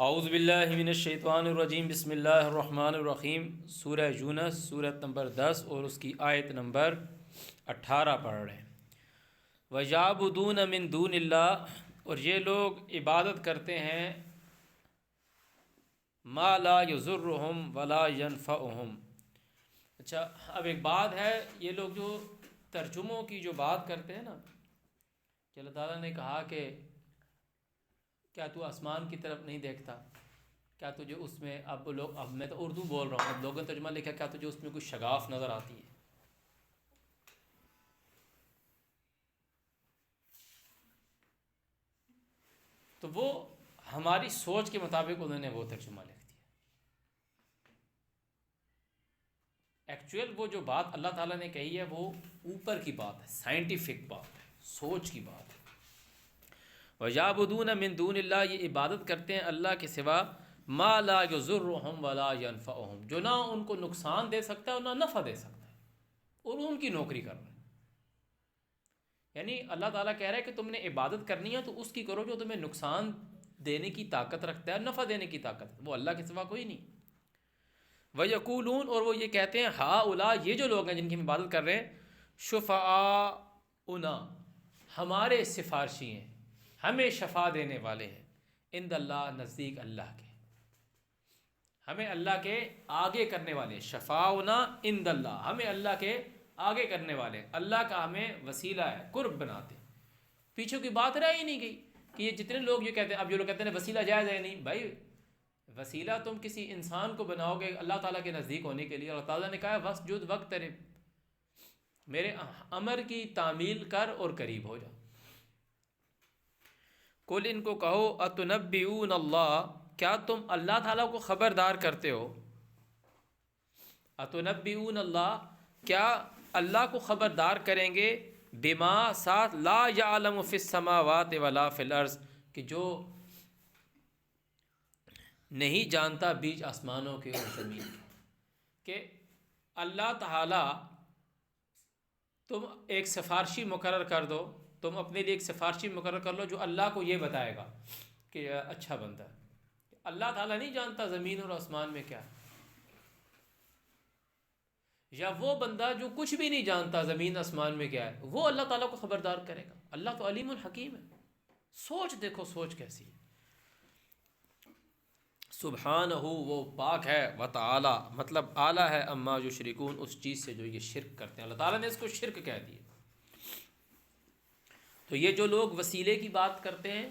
اعوذ باللہ من الشیطان الرجیم، بسم اللہ الرحمن الرحیم۔ سورہ یونس سورت نمبر 10 اور اس کی آیت نمبر 18 پڑھ رہے ہیں۔ وَيَعْبُدُونَ مِن دُونِ اللَّهِ، اور یہ لوگ عبادت کرتے ہیں مَا لَا يَضُرُّهُمْ وَلَا يَنْفَعُهُمْ۔ اچھا، اب ایک بات ہے، یہ لوگ جو ترجموں کی جو بات کرتے ہیں نا، کہ اللہ تعالیٰ نے کہا کہ کیا تو آسمان کی طرف نہیں دیکھتا، کیا تجھے اس میں اب میں تو اردو بول رہا ہوں، اب لوگوں نے ترجمہ لکھا کیا تجھے اس میں کوئی شگاف نظر آتی ہے؟ تو وہ ہماری سوچ کے مطابق انہوں نے وہ ترجمہ لکھ دیا۔ ایکچوئل وہ جو بات اللہ تعالیٰ نے کہی ہے وہ اوپر کی بات ہے، سائنٹیفک بات ہے، سوچ کی بات ہے۔ وَيَعْبُدُونَ مِن دُونِ اللَّهِ، یہ عبادت کرتے ہیں اللہ کے سوا، مَا لَا يَضُرُّهُمْ وَلَا يَنْفَعُهُمْ، جو نہ ان کو نقصان دے سکتا ہے اور نہ نفع دے سکتا ہے، اور ان کی نوکری کر رہے ہیں۔ یعنی اللہ تعالیٰ کہہ رہا ہے کہ تم نے عبادت کرنی ہے تو اس کی کرو جو تمہیں نقصان دینے کی طاقت رکھتا ہے، نفع دینے کی طاقت، وہ اللہ کے سوا کوئی نہیں۔ وَيَقُولُونَ، اور وہ یہ کہتے ہیں، ہَؤُلَاء، یہ جو لوگ ہیں جن کی ہم عبادت کر رہے ہیں، شُفَعَاؤُنَا، ہمارے سفارشی ہیں، ہمیں شفا دینے والے ہیں، عند اللہ، نزدیک اللہ کے، ہمیں اللہ کے آگے کرنے والے ہیں، شفاؤنا عند اللہ، ہمیں اللہ کے آگے کرنے والے ہیں، اللہ کا ہمیں وسیلہ ہے، قرب بناتے ہیں۔ پیچھے کی بات رہ ہی نہیں گئی کہ یہ جتنے لوگ یہ کہتے ہیں، اب جو لوگ کہتے ہیں وسیلہ جائز ہے، نہیں بھائی، وسیلہ تم کسی انسان کو بناؤ گے اللہ تعالیٰ کے نزدیک ہونے کے لیے، اللہ تعالیٰ نے کہا ہے وَاسْجُدْ وَاقْتَرِب، میرے امر کی تعمیل کر اور قریب ہو جا۔ کل، ان کو کہو، اتنبئون اللہ، کیا تم اللہ تعالیٰ کو خبردار کرتے ہو؟ اتنبئون اللہ، کیا اللہ کو خبردار کریں گے؟ بما، ساتھ، لا یعلم فی السماوات ولا فی الارض، کہ جو نہیں جانتا بیچ آسمانوں کے اور زمین کے، کہ اللہ تعالیٰ تم ایک سفارشی مقرر کر دو، تم اپنے لیے ایک سفارشی مقرر کر لو جو اللہ کو یہ بتائے گا کہ اچھا بندہ ہے۔ اللہ تعالیٰ نہیں جانتا زمین اور آسمان میں کیا ہے، یا وہ بندہ جو کچھ بھی نہیں جانتا زمین آسمان میں کیا ہے، وہ اللہ تعالیٰ کو خبردار کرے گا۔ اللہ تو علیم الحکیم ہے۔ سوچ دیکھو، سوچ کیسی ہے۔ سبحانہ، وہ پاک ہے، وتعالی، مطلب اعلیٰ ہے، اما یشرکون، اس چیز سے جو یہ شرک کرتے ہیں، اللہ تعالیٰ نے اس کو شرک کہہ دیا۔ تو یہ جو لوگ وسیلے کی بات کرتے ہیں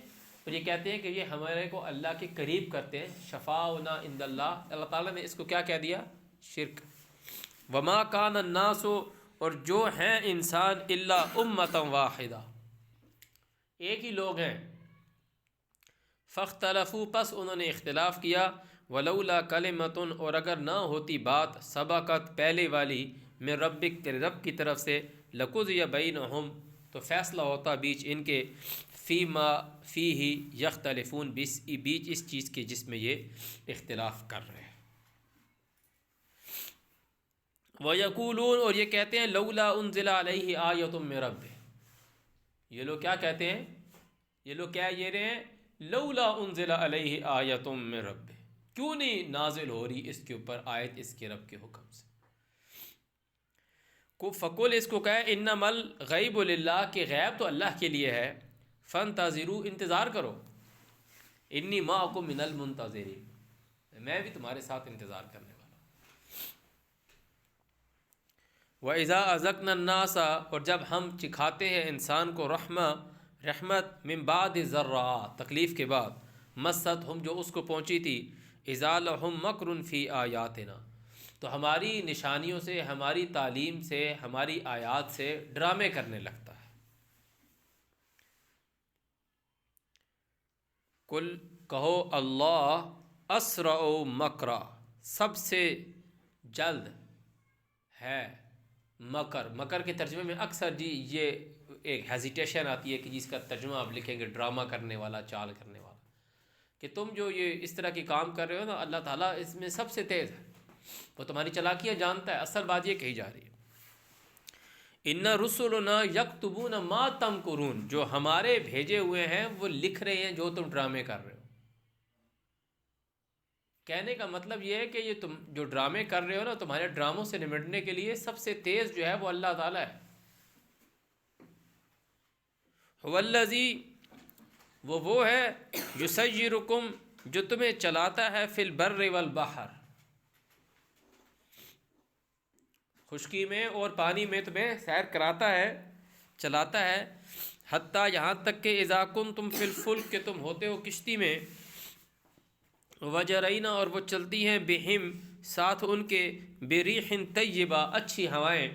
اور یہ کہتے ہیں کہ یہ ہمارے کو اللہ کے قریب کرتے ہیں، شفاؤنا عند اللہ، اللہ تعالیٰ نے اس کو کیا کہہ دیا؟ شرک۔ وما کان الناس، اور جو ہیں انسان، الا امۃ واحدہ، ایک ہی لوگ ہیں، فاختلفوا، پس انہوں نے اختلاف کیا، ولولا کلمۃ، اور اگر نہ ہوتی بات، سبقت، پہلے والی، من ربک، تیرے رب کی طرف سے، لقضی بینہم، تو فیصلہ ہوتا بیچ ان کے، فیما فیہ یختلفون، بیچ اس چیز کے جس میں یہ اختلاف کر رہے ہیں۔ وَيَقُولُونَ، اور یہ کہتے ہیں، لولا انزل علیہ آیۃ من ربہ، یہ لوگ کیا کہتے ہیں؟ یہ لوگ کیا یہ رہے ہیں؟ لولا انزل علیہ آیۃ من ربہ، کیوں نہیں نازل ہو رہی اس کے اوپر آیت اس کے رب کے حکم سے؟ فقل، اس کو کہے، انما الغیب للہ، کہ غیب تو اللہ کے لیے ہے، فانتظروا، انتظار کرو، انی معکم من المنتظرین، میں بھی تمہارے ساتھ انتظار کرنے والا ہوں۔ وَإِذَا أَذَقْنَا النَّاسَ، اور جب ہم چکھاتے ہیں انسان کو رحمت، من بعد ضراء، تکلیف کے بعد، مستہم، جو اس کو پہنچی تھی، اذا لہم مکر فی آیاتنا، تو ہماری نشانیوں سے، ہماری تعلیم سے، ہماری آیات سے ڈرامے کرنے لگتا ہے۔ کل، کہو، اللہ اسرع مکرا، سب سے جلد ہے مکر کے ترجمے میں اکثر جی یہ ایک ہیزیٹیشن آتی ہے کہ جس کا ترجمہ آپ لکھیں گے ڈرامہ کرنے والا، چال کرنے والا، کہ تم جو یہ اس طرح کی کام کر رہے ہو نا، اللہ تعالیٰ اس میں سب سے تیز ہے، وہ تمہاری چالاکیاں جانتا ہے۔ اصل بات یہ کہی جا رہی ہے، ان رسلنا یکتبون ما تمکرون، جو ہمارے بھیجے ہوئے ہیں وہ لکھ رہے ہیں جو تم ڈرامے کر رہے ہو۔ کہنے کا مطلب یہ ہے کہ یہ تم جو ڈرامے کر رہے ہو نا، تمہارے ڈراموں سے نمٹنے کے لیے سب سے تیز جو ہے وہ اللہ تعالیٰ ہے. والذی، وہ ہے یسیرکم، جو تمہیں چلاتا ہے فی البر والبحر، خشکی میں اور پانی میں تمہیں سیر کراتا ہے، چلاتا ہے. حتیٰ، یہاں تک کہ اذا کنتم فی الفلک، کہ تم ہوتے ہو کشتی میں، وجرینا، اور وہ چلتی ہیں، بہم، ساتھ ان کے، بریح طیبہ، اچھی ہوائیں،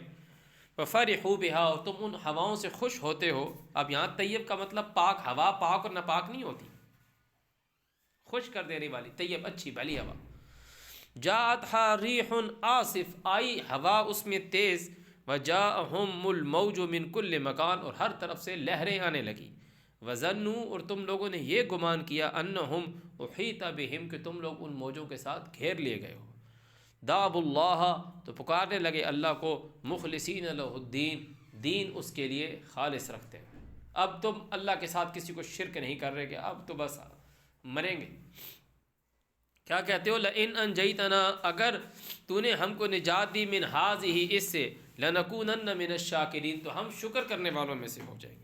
وفرحوا بہا، اور تم ان ہواؤں سے خوش ہوتے ہو. اب یہاں طیب کا مطلب پاک ہوا، پاک اور ناپاک نہیں ہوتی، خوش کر دینے والی، طیب اچھی بھلی ہوا. جاءتها ریح عاصف، آئی ہوا اس میں تیز، وجاءہم الموج من کل مکان، اور ہر طرف سے لہریں آنے لگی. وظنوا، اور تم لوگوں نے یہ گمان کیا، انہم احیط بہم، کہ تم لوگ ان موجوں کے ساتھ گھیر لیے گئے ہو. دعوا اللہ، تو پکارنے لگے اللہ کو، مخلصین لہ الدین، دین اس کے لیے خالص رکھتے ہیں. اب تم اللہ کے ساتھ کسی کو شرک نہیں کر رہے کہ اب تو بس مریں گے. کیا کہتے ہو؟ لئن انجیتنا، اگر تو نے ہم کو نجات دی، من ہذہ، اس سے، لنکونن من الشاکرین، تو ہم شکر کرنے والوں میں سے ہو جائیں گے.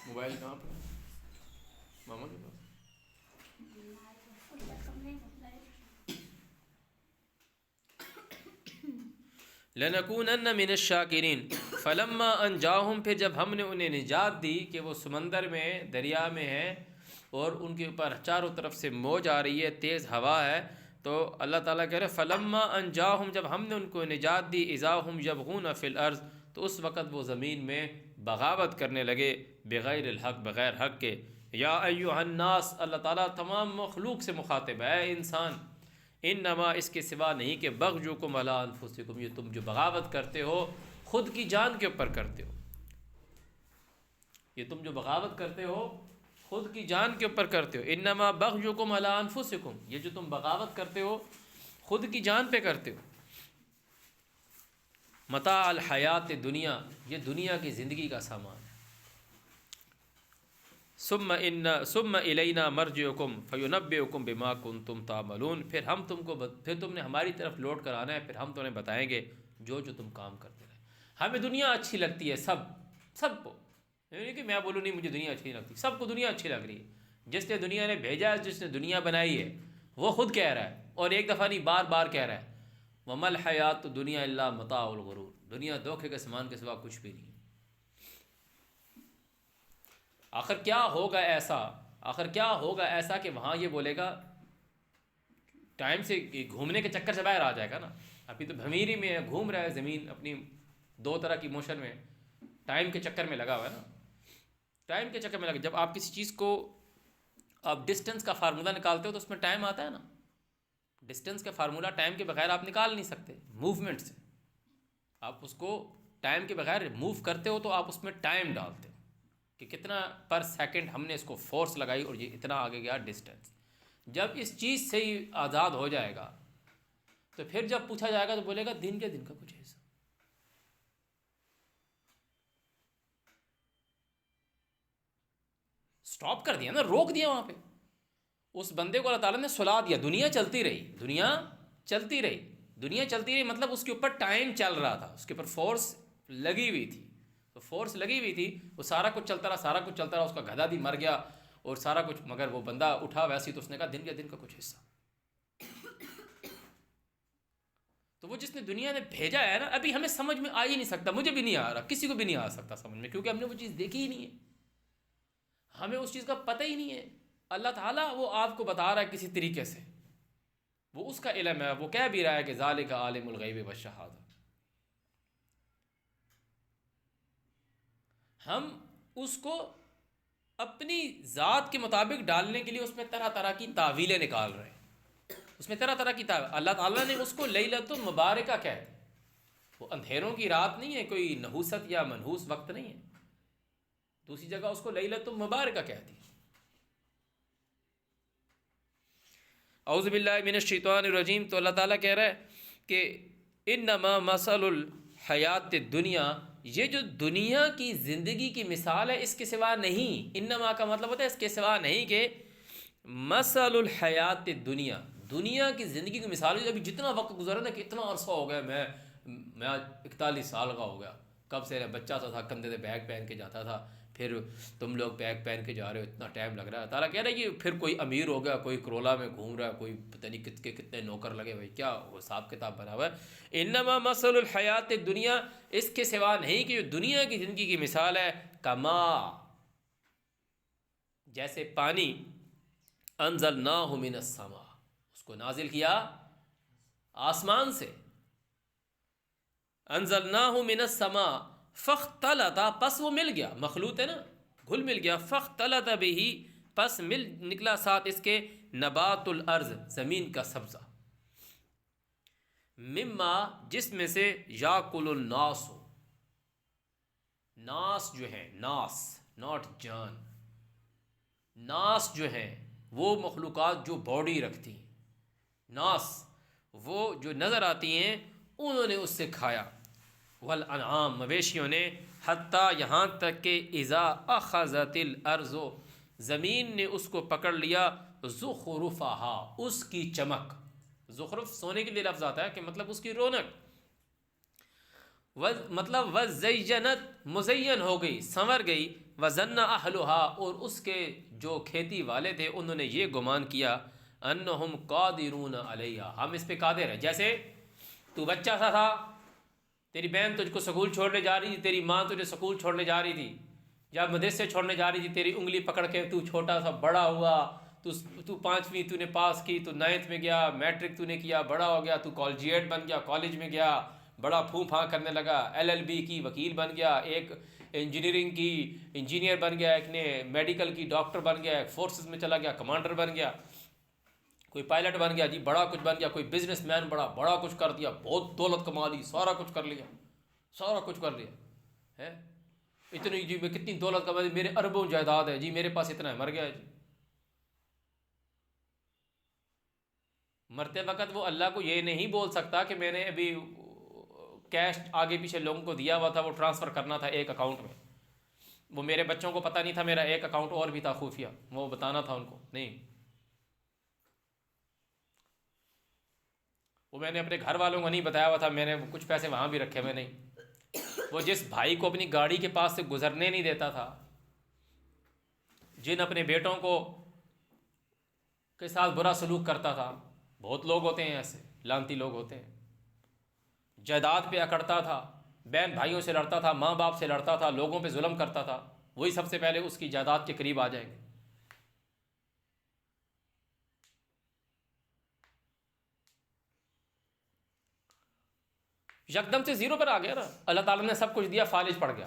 موبائل کہاں پہ؟ ماما کے پاس. لنکونن من الشاکرین، فلما انجاہم، پھر جب ہم نے انہیں نجات دی کہ وہ سمندر میں، دریا میں ہیں، اور ان کے اوپر چاروں طرف سے موج آ رہی ہے، تیز ہوا ہے، تو اللہ تعالیٰ کہہ رہے فلما انجاہم، جب ہم نے ان کو نجات دی، اذا ہم یبغون فی الارض، تو اس وقت وہ زمین میں بغاوت کرنے لگے، بغیر الحق، بغیر حق کے. یا ایھا الناس، اللہ تعالیٰ تمام مخلوق سے مخاطب ہے، اے انسان، انما، اس کے سوا نہیں، کہ بغیکم علی انفسکم، یہ تم جو بغاوت کرتے ہو خود کی جان کے اوپر کرتے ہو، یہ تم جو بغاوت کرتے ہو خود کی جان کے اوپر کرتے ہو. انما بغیکم علی انفسکم، یہ جو تم بغاوت کرتے ہو خود کی جان پہ کرتے ہو. متاع الحیات دنیا، یہ دنیا کی زندگی کا سامان ہے. ثم الینا مرجعکم فینبئکم بما کنتم تعملون، پھر تم نے ہماری طرف لوٹ کر آنا ہے، پھر ہم تمہیں بتائیں گے جو تم کام کرتے رہے. ہمیں دنیا اچھی لگتی ہے، سب کو، نہیں کہ میں بولوں نہیں مجھے دنیا اچھی نہیں لگتی، سب کو دنیا اچھی لگ رہی ہے. جس نے دنیا نے بھیجا ہے، جس نے دنیا بنائی ہے، وہ خود کہہ رہا ہے، اور ایک دفعہ نہیں، بار بار کہہ رہا ہے، وَمَا الْحَيَاةُ الدُّنْيَا إِلَّا مَتَاعُ الْغُرُورِ، دنیا دھوکے کے سامان کے سوا کچھ بھی نہیں. آخر کیا ہوگا ایسا کہ وہاں یہ بولے گا، ٹائم سے گھومنے کے چکر سے باہر آ جائے گا نا. ابھی تو بھمیری میں ہے، گھوم رہا ہے زمین اپنی دو طرح کی موشن میں، ٹائم کے چکر میں لگا ہوا ہے نا، ٹائم کے چکر میں لگا. جب آپ کسی چیز کو، آپ ڈسٹنس کا فارمولہ نکالتے ہو تو اس میں ٹائم آتا ہے نا. ڈسٹنس کا فارمولہ ٹائم کے بغیر آپ نکال نہیں سکتے، موومنٹ سے آپ اس کو ٹائم کے بغیر موو کرتے ہو، تو آپ اس میں ٹائم ڈالتے ہو کہ کتنا پر سیکنڈ ہم نے اس کو فورس لگائی اور یہ اتنا آگے گیا ڈسٹنس. جب اس چیز سے ہی آزاد ہو جائے گا تو پھر جب پوچھا جائے گا تو بولے گا دن کے دن کا کچھ حصہ. سٹاپ کر دیا نا، روک دیا وہاں پہ. اس بندے کو اللہ تعالیٰ نے سلا دیا، دنیا چلتی رہی مطلب اس کے اوپر ٹائم چل رہا تھا، اس کے اوپر فورس لگی ہوئی تھی. تو فورس لگی ہوئی تھی، وہ سارا کچھ چلتا رہا، اس کا گدھا بھی مر گیا اور سارا کچھ، مگر وہ بندہ اٹھا ویسی، تو اس نے کہا دن کے دن کا کچھ حصہ. تو وہ جس نے دنیا نے بھیجا ہے نا، ابھی ہمیں سمجھ میں آ ہی نہیں سکتا، مجھے بھی نہیں آ رہا، کسی کو بھی نہیں آ سکتا سمجھ میں، کیونکہ ہم نے وہ چیز دیکھی ہی نہیں ہے، ہمیں اس چیز کا پتہ ہی نہیں ہے. اللہ تعالیٰ وہ آپ کو بتا رہا ہے کسی طریقے سے، وہ اس کا علم ہے، وہ کہہ بھی رہا ہے کہ ذالک عالم الغیب والشہادہ. ہم اس کو اپنی ذات کے مطابق ڈالنے کے لیے اس میں طرح طرح کی تعویلیں نکال رہے ہیں، اس میں طرح طرح کی اللہ تعالیٰ نے اس کو لیلۃ المبارکہ کہتے ہیں. وہ اندھیروں کی رات نہیں ہے، کوئی نحوست یا منحوس وقت نہیں ہے. دوسری جگہ اس کو لیلۃ المبارکہ کہتی ہے. اعوذ باللہ من الشیطان الرجیم. تو اللہ تعالیٰ کہہ رہا ہے کہ انما مثل الحیات دنیا، یہ جو دنیا کی زندگی کی مثال ہے اس کے سوا نہیں. انما کا مطلب ہوتا ہے اس کے سوا نہیں، کہ مثل الحیات دنیا، دنیا کی زندگی کی مثال ہے. ابھی جتنا وقت گزرا نا، کہ اتنا عرصہ ہو گیا، میں آج 41 سال کا ہو گیا. کب سے بچہ تھا کندھے سے بیگ پہن کے جاتا تھا، پھر تم لوگ بیگ پہن کے جا رہے ہو، اتنا ٹائم لگ رہا ہے. تعالیٰ کہہ رہا ہے کہ پھر کوئی امیر ہو گیا، کوئی کرولا میں گھوم رہا ہے، کوئی پتہ نہیں کتنے نوکر لگے ہوئے، کیا حساب کتاب بنا ہوا ہے. انما مثل الحیات دنیا، اس کے سوا نہیں کہ جو دنیا کی زندگی کی مثال ہے، کما، جیسے پانی، انزلناہ من السماء، اس کو نازل کیا آسمان سے. انزلناہ من السماء فاختلط، پس وہ مل گیا، مخلوط ہے نا، گھل مل گیا. فاختلط بہ، پس مل نکلا ساتھ اس کے نبات الارض، زمین کا سبزہ. مما، جس میں سے یاکل الناس، ناس جو ہے، ناس ناٹ جان، ناس جو ہیں وہ مخلوقات جو باڈی رکھتی ہیں، ناس وہ جو نظر آتی ہیں، انہوں نے اس سے کھایا. والانعام، مویشیوں نے. حتیٰ، یہاں تک کہ اذا اخذت الارض، زمین نے اس کو پکڑ لیا، زخرفہا، اس کی چمک. زخرف سونے کے لیے لفظ آتا ہے، کہ مطلب اس کی رونق، مطلب وزینت، مزین ہو گئی، سنور گئی. وظن اہلھا، اور اس کے جو کھیتی والے تھے انہوں نے یہ گمان کیا، انہم قادرون علیہا، ہم اس پہ قادر ہیں. جیسے تو بچہ سا تھا، تیری بہن تجھ کو سکول چھوڑنے جا رہی تھی، تیری ماں تجھے سکول چھوڑنے جا رہی تھی، یا مدرسے چھوڑنے جا رہی تھی، تیری انگلی پکڑ کے تو چھوٹا سا بڑا ہوا، تو 5ویں تو نے پاس کی، تو 9th میں گیا، میٹرک تو نے کیا، بڑا ہو گیا، تو کالجیٹ بن گیا، کالج میں گیا، بڑا پھوں پھاں کرنے لگا، LLB کی وکیل بن گیا، ایک انجینئرنگ کی انجینئر بن گیا، ایک نے میڈیکل کی ڈاکٹر بن گیا، ایک فورسز میں چلا گیا، کمانڈر بن گیا، کوئی پائلٹ بن گیا، جی بڑا کچھ بن گیا، کوئی بزنس مین بڑا کچھ کر دیا، بہت دولت کما لی، سارا کچھ کر لیا، سارا کچھ کر لیا ہے. اتنی جی میں کتنی دولت کما لی، میرے اربوں جائیداد ہے جی، میرے پاس اتنا ہے، مر گیا ہے جی. مرتے وقت وہ اللہ کو یہ نہیں بول سکتا کہ میں نے ابھی کیش آگے پیچھے لوگوں کو دیا ہوا تھا، وہ ٹرانسفر کرنا تھا ایک اکاؤنٹ میں، وہ میرے بچوں کو پتہ نہیں تھا، میرا ایک اکاؤنٹ اور بھی تھا خفیہ، وہ بتانا تھا ان کو. نہیں، وہ میں نے اپنے گھر والوں کو نہیں بتایا ہوا تھا، میں نے کچھ پیسے وہاں بھی رکھے ہوئے نہیں. وہ جس بھائی کو اپنی گاڑی کے پاس سے گزرنے نہیں دیتا تھا، جن اپنے بیٹوں کو کے ساتھ برا سلوک کرتا تھا، بہت لوگ ہوتے ہیں ایسے، لانتی لوگ ہوتے ہیں. جائیداد پہ اکڑتا تھا، بہن بھائیوں سے لڑتا تھا، ماں باپ سے لڑتا تھا، لوگوں پہ ظلم کرتا تھا، وہی سب سے پہلے اس کی جائیداد کے قریب آ جائیں گے. یکدم سے زیرو پر آ گیا نا، اللہ تعالیٰ نے سب کچھ دیا، فالج پڑ گیا،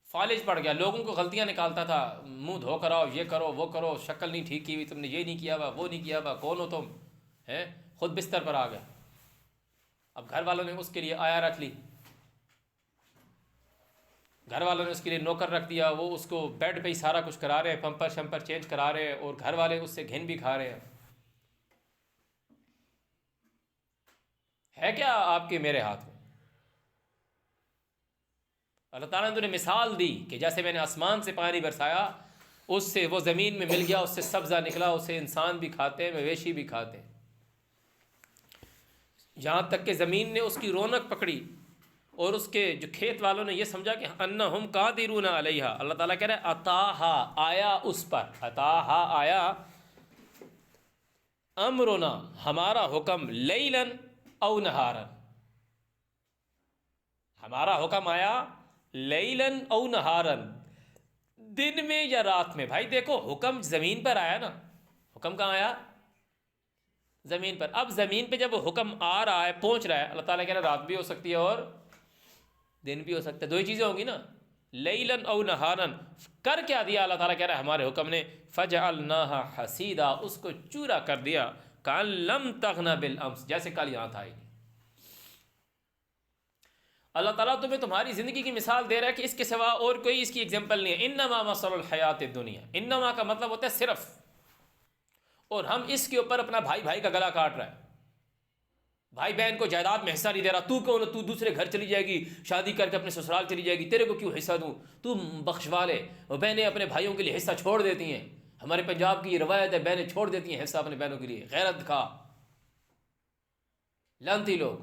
فالج پڑ گیا، لوگوں کو غلطیاں نکالتا تھا، منہ دھو کر آؤ، یہ کرو وہ کرو، شکل نہیں ٹھیک کی ہوئی، تم نے یہ نہیں کیا ہوا، وہ نہیں کیا ہوا، کون ہو تم ہے. خود بستر پر آ گیا. اب گھر والوں نے اس کے لیے آیا رکھ لی، گھر والوں نے اس کے لیے نوکر رکھ دیا، وہ اس کو بیڈ پہ ہی سارا کچھ کرا رہے ہیں، پمپر شمپر چینج کرا رہے ہیں، اور گھر والے اس سے گھن بھی کھا رہے ہیں. ہے کیا آپ کے میرے ہاتھ میں؟ اللہ تعالیٰ نے تمہیں مثال دی کہ جیسے میں نے آسمان سے پانی برسایا، اس سے وہ زمین میں مل گیا، اس سے سبزہ نکلا، اسے انسان بھی کھاتے ہیں، مویشی بھی کھاتے ہیں، یہاں تک کہ زمین نے اس کی رونق پکڑی، اور اس کے جو کھیت والوں نے یہ سمجھا کہ انہم قادرون علیہا. اللہ تعالیٰ کہہ رہا ہے اتاہا، آیا اس پر، اتاہا آیا، امرنا، ہمارا حکم، لیلاً او نہارا، ہمارا حکم آیا لیلاً او نہارا، دن میں یا رات میں. بھائی دیکھو، حکم زمین پر آیا نا، حکم کہاں آیا؟ زمین پر. اب زمین پہ جب وہ حکم آ رہا ہے، پہنچ رہا ہے، اللہ تعالیٰ کہہ رہا ہے رات بھی ہو سکتی ہے اور دن بھی ہو سکتا ہے، دو ہی چیزیں ہوں گی نا، لیلاً او نہارا. کر کیا دیا اللہ تعالیٰ کہہ رہا ہے ہمارے حکم نے، فجعلناہا حصیدا، اس کو چورا کر دیا، کأن لم تغن بالامس، جیسے کل یہاں تھا ہی نہیں. اللہ تعالیٰ تمہیں تمہاری زندگی کی مثال دے رہا ہے کہ اس کے سوا اور کوئی اس کی ایگزامپل نہیں ہے. انما مثل الحیات الدنیا، انما کا مطلب ہوتا ہے صرف، اور ہم اس کے اوپر اپنا بھائی بھائی کا گلا کاٹ رہا ہے، بھائی بہن کو جائیداد میں حصہ نہیں دے رہا، تو کون، تو دوسرے گھر چلی جائے گی، شادی کر کے اپنے سسرال چلی جائے گی، تیرے کو کیوں حصہ دوں، تو بخشوا لے۔ اور بہنیں اپنے بھائیوں کے لیے حصہ چھوڑ دیتی ہیں، ہمارے پنجاب کی یہ روایت ہے، بہنیں چھوڑ دیتی ہیں حصہ اپنے بہنوں کے لیے۔ غیرت کھا لانتی لوگ،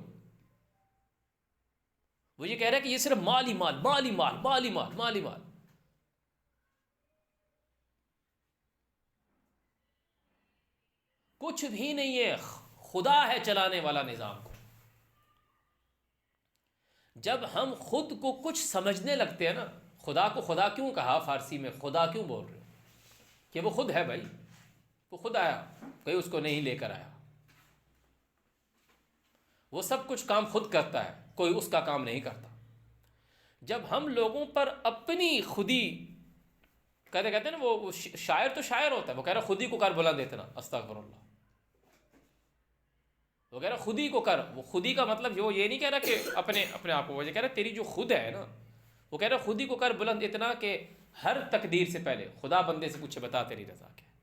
وہ یہ کہہ رہے ہیں کہ یہ صرف مالی مال، مالی مال، مالی مال، مالی مال۔ کچھ بھی نہیں ہے، خدا ہے چلانے والا نظام کو۔ جب ہم خود کو کچھ سمجھنے لگتے ہیں نا، خدا کو خدا کیوں کہا فارسی میں، خدا کیوں بول رہے ہو؟ کہ وہ خود ہے بھائی، وہ خود آیا، کوئی اس کو نہیں لے کر آیا، وہ سب کچھ کام خود کرتا ہے، کوئی اس کا کام نہیں کرتا۔ جب ہم لوگوں پر اپنی خودی، کہتے ہیں نا وہ شاعر تو شاعر ہوتا ہے، وہ کہہ رہا خودی کو کر بلند اتنا، استغفر اللہ، وہ کہہ رہا خودی کو کر۔ وہ خودی کا مطلب وہ یہ نہیں کہہ رہا کہ اپنے آپ کو، وہ یہ کہہ رہا تیری جو خود ہے نا، وہ کہہ رہا خودی کو کر بلند اتنا کہ ہر تقدیر سے پہلے خدا بندے سے پوچھے بتا تیری رضا کیا ہے۔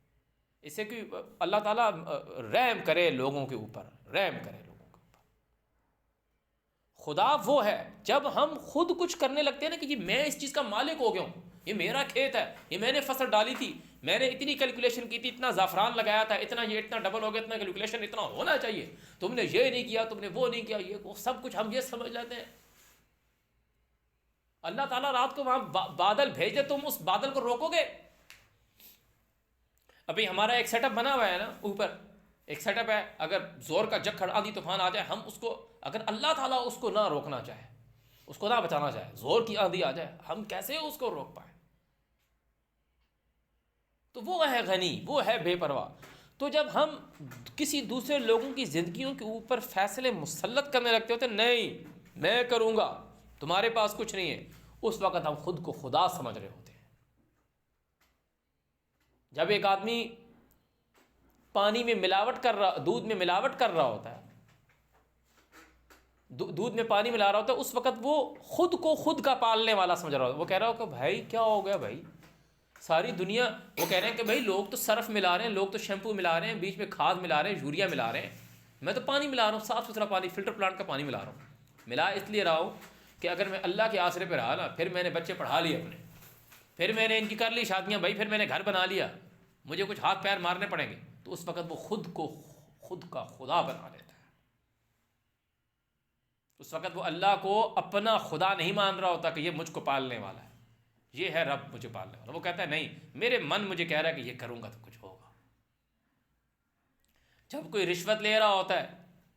اس سے کہ اللہ تعالیٰ رحم کرے لوگوں کے اوپر، رحم کرے لوگوں کے اوپر۔ خدا وہ ہے، جب ہم خود کچھ کرنے لگتے ہیں نا کہ جی میں اس چیز کا مالک ہو گیا ہوں، یہ میرا کھیت ہے، یہ میں نے فصل ڈالی تھی، میں نے اتنی کیلکولیشن کی تھی، اتنا زعفران لگایا تھا، اتنا یہ اتنا ڈبل ہو گیا، اتنا کیلکولیشن اتنا ہونا چاہیے، تم نے یہ نہیں کیا، تم نے وہ نہیں کیا، یہ وہ سب کچھ ہم یہ سمجھ لیتے ہیں۔ اللہ تعالیٰ رات کو وہاں بادل بھیج دے، تم اس بادل کو روکو گے؟ ابھی ہمارا ایک سیٹ اپ بنا ہوا ہے نا، اوپر ایک سیٹ اپ ہے، اگر زور کا جھکڑ آندھی طوفان آ جائے، ہم اس کو، اگر اللہ تعالیٰ اس کو نہ روکنا چاہے، اس کو نہ بچانا چاہے، زور کی آندھی آ جائے، ہم کیسے اس کو روک پائیں؟ تو وہ ہے غنی، وہ ہے بے پرواہ۔ تو جب ہم کسی دوسرے لوگوں کی زندگیوں کے اوپر فیصلے مسلط کرنے لگتے ہوتے، نہیں میں کروں گا، تمہارے پاس کچھ نہیں ہے، اس وقت ہم خود کو خدا سمجھ رہے ہوتے ہیں۔ جب ایک آدمی پانی میں ملاوٹ کر رہا، دودھ میں ملاوٹ کر رہا ہوتا ہے، دودھ میں پانی ملا رہا ہوتا ہے، اس وقت وہ خود کو خود کا پالنے والا سمجھ رہا ہوتا ہے۔ وہ کہہ رہا ہو کہ بھائی کیا ہو گیا بھائی، ساری دنیا، وہ کہہ رہے ہیں کہ بھائی لوگ تو صرف ملا رہے ہیں، لوگ تو شیمپو ملا رہے ہیں، بیچ میں کھاد ملا رہے ہیں، یوریا ملا رہے ہیں، میں تو پانی ملا رہا ہوں، صاف ستھرا پانی، فلٹر پلانٹ کا پانی ملا رہا ہوں۔ ملا اس لیے رہا ہوں کہ اگر میں اللہ کے آسرے پہ رہا نا، پھر میں نے بچے پڑھا لیے اپنے، پھر میں نے ان کی کر لی شادیاں بھائی، پھر میں نے گھر بنا لیا، مجھے کچھ ہاتھ پیر مارنے پڑیں گے، تو اس وقت وہ خود کو خود کا خدا بنا لیتا ہے۔ اس وقت وہ اللہ کو اپنا خدا نہیں مان رہا ہوتا کہ یہ مجھ کو پالنے والا ہے، یہ ہے رب مجھے پالنے والا۔ وہ کہتا ہے نہیں، میرے من مجھے کہہ رہا ہے کہ یہ کروں گا تو کچھ ہوگا۔ جب کوئی رشوت لے رہا ہوتا ہے،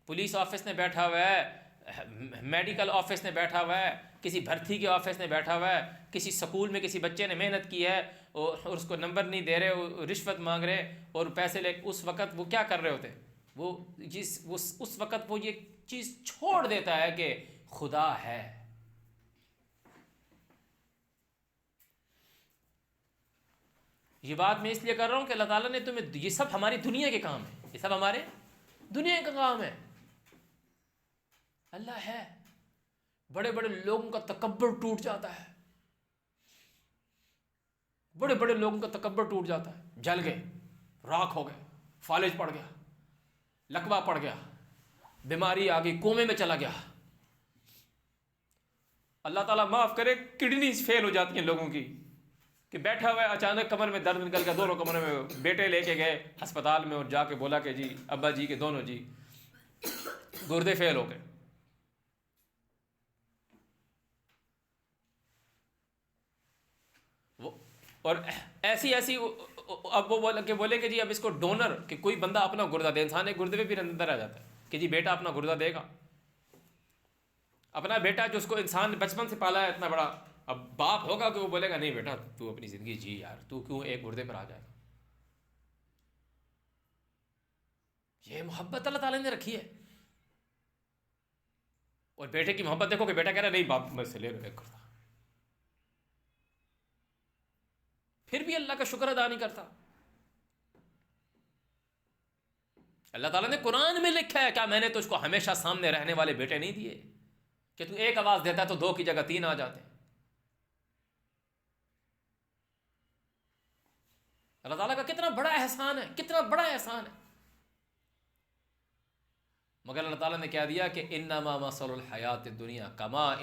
پولیس آفس میں بیٹھا ہوا ہے، میڈیکل آفس میں بیٹھا ہوا ہے، کسی بھرتی کے آفس میں بیٹھا ہوا ہے، کسی سکول میں کسی بچے نے محنت کی ہے اور اس کو نمبر نہیں دے رہے، رشوت مانگ رہے اور پیسے لے، اس وقت وہ کیا کر رہے ہوتے ہیں؟ وہ اس وقت وہ یہ چیز چھوڑ دیتا ہے کہ خدا ہے۔ یہ بات میں اس لیے کر رہا ہوں کہ اللہ تعالیٰ نے تمہیں، یہ سب ہماری دنیا کے کام ہیں، یہ سب ہمارے دنیا کا کام ہے۔ اللہ ہے، بڑے بڑے لوگوں کا تکبر ٹوٹ جاتا ہے، بڑے بڑے لوگوں کا تکبر ٹوٹ جاتا ہے، جل گئے، راکھ ہو گئے، فالج پڑ گیا، لقوہ پڑ گیا، بیماری آ گئی، کومے میں چلا گیا۔ اللہ تعالیٰ معاف کرے، کڈنیز فیل ہو جاتی ہیں لوگوں کی، کہ بیٹھا ہوا ہے، اچانک کمر میں درد نکل گیا، دونوں کمروں میں، بیٹے لے کے گئے ہسپتال میں اور جا کے بولا کہ جی ابا جی کے دونوں جی گردے فیل ہو گئے۔ اور ایسی اب وہ بولے کہ جی اب اس کو ڈونر، کہ کوئی بندہ اپنا گردہ دے، انسان ایک گردے پہ بھی اندر آ جاتا ہے کہ جی بیٹا اپنا گردہ دے گا، اپنا بیٹا جو اس کو انسان بچپن سے پالا ہے اتنا بڑا، اب باپ ہوگا کہ وہ بولے گا نہیں بیٹا تو اپنی زندگی جی یار، تو کیوں ایک گردے پر آ جائے گا؟ یہ محبت اللہ تعالیٰ نے رکھی ہے۔ اور بیٹے کی محبت دیکھو کہ بیٹا کہہ رہا نہیں باپ مجھ سے لے لو ایک گردہ، پھر بھی اللہ کا شکر ادا نہیں کرتا۔ اللہ تعالیٰ نے قرآن میں لکھا ہے، کیا میں نے تجھ کو ہمیشہ سامنے رہنے والے بیٹے نہیں دیے کہ تو ایک آواز دیتا تو دو کی جگہ تین آ جاتے ہیں؟ اللہ تعالیٰ کا کتنا بڑا احسان ہے، کتنا بڑا احسان ہے. مگر اللہ تعالیٰ نے کیا دیا کہ انما مثل الحیات الدنیا کماء،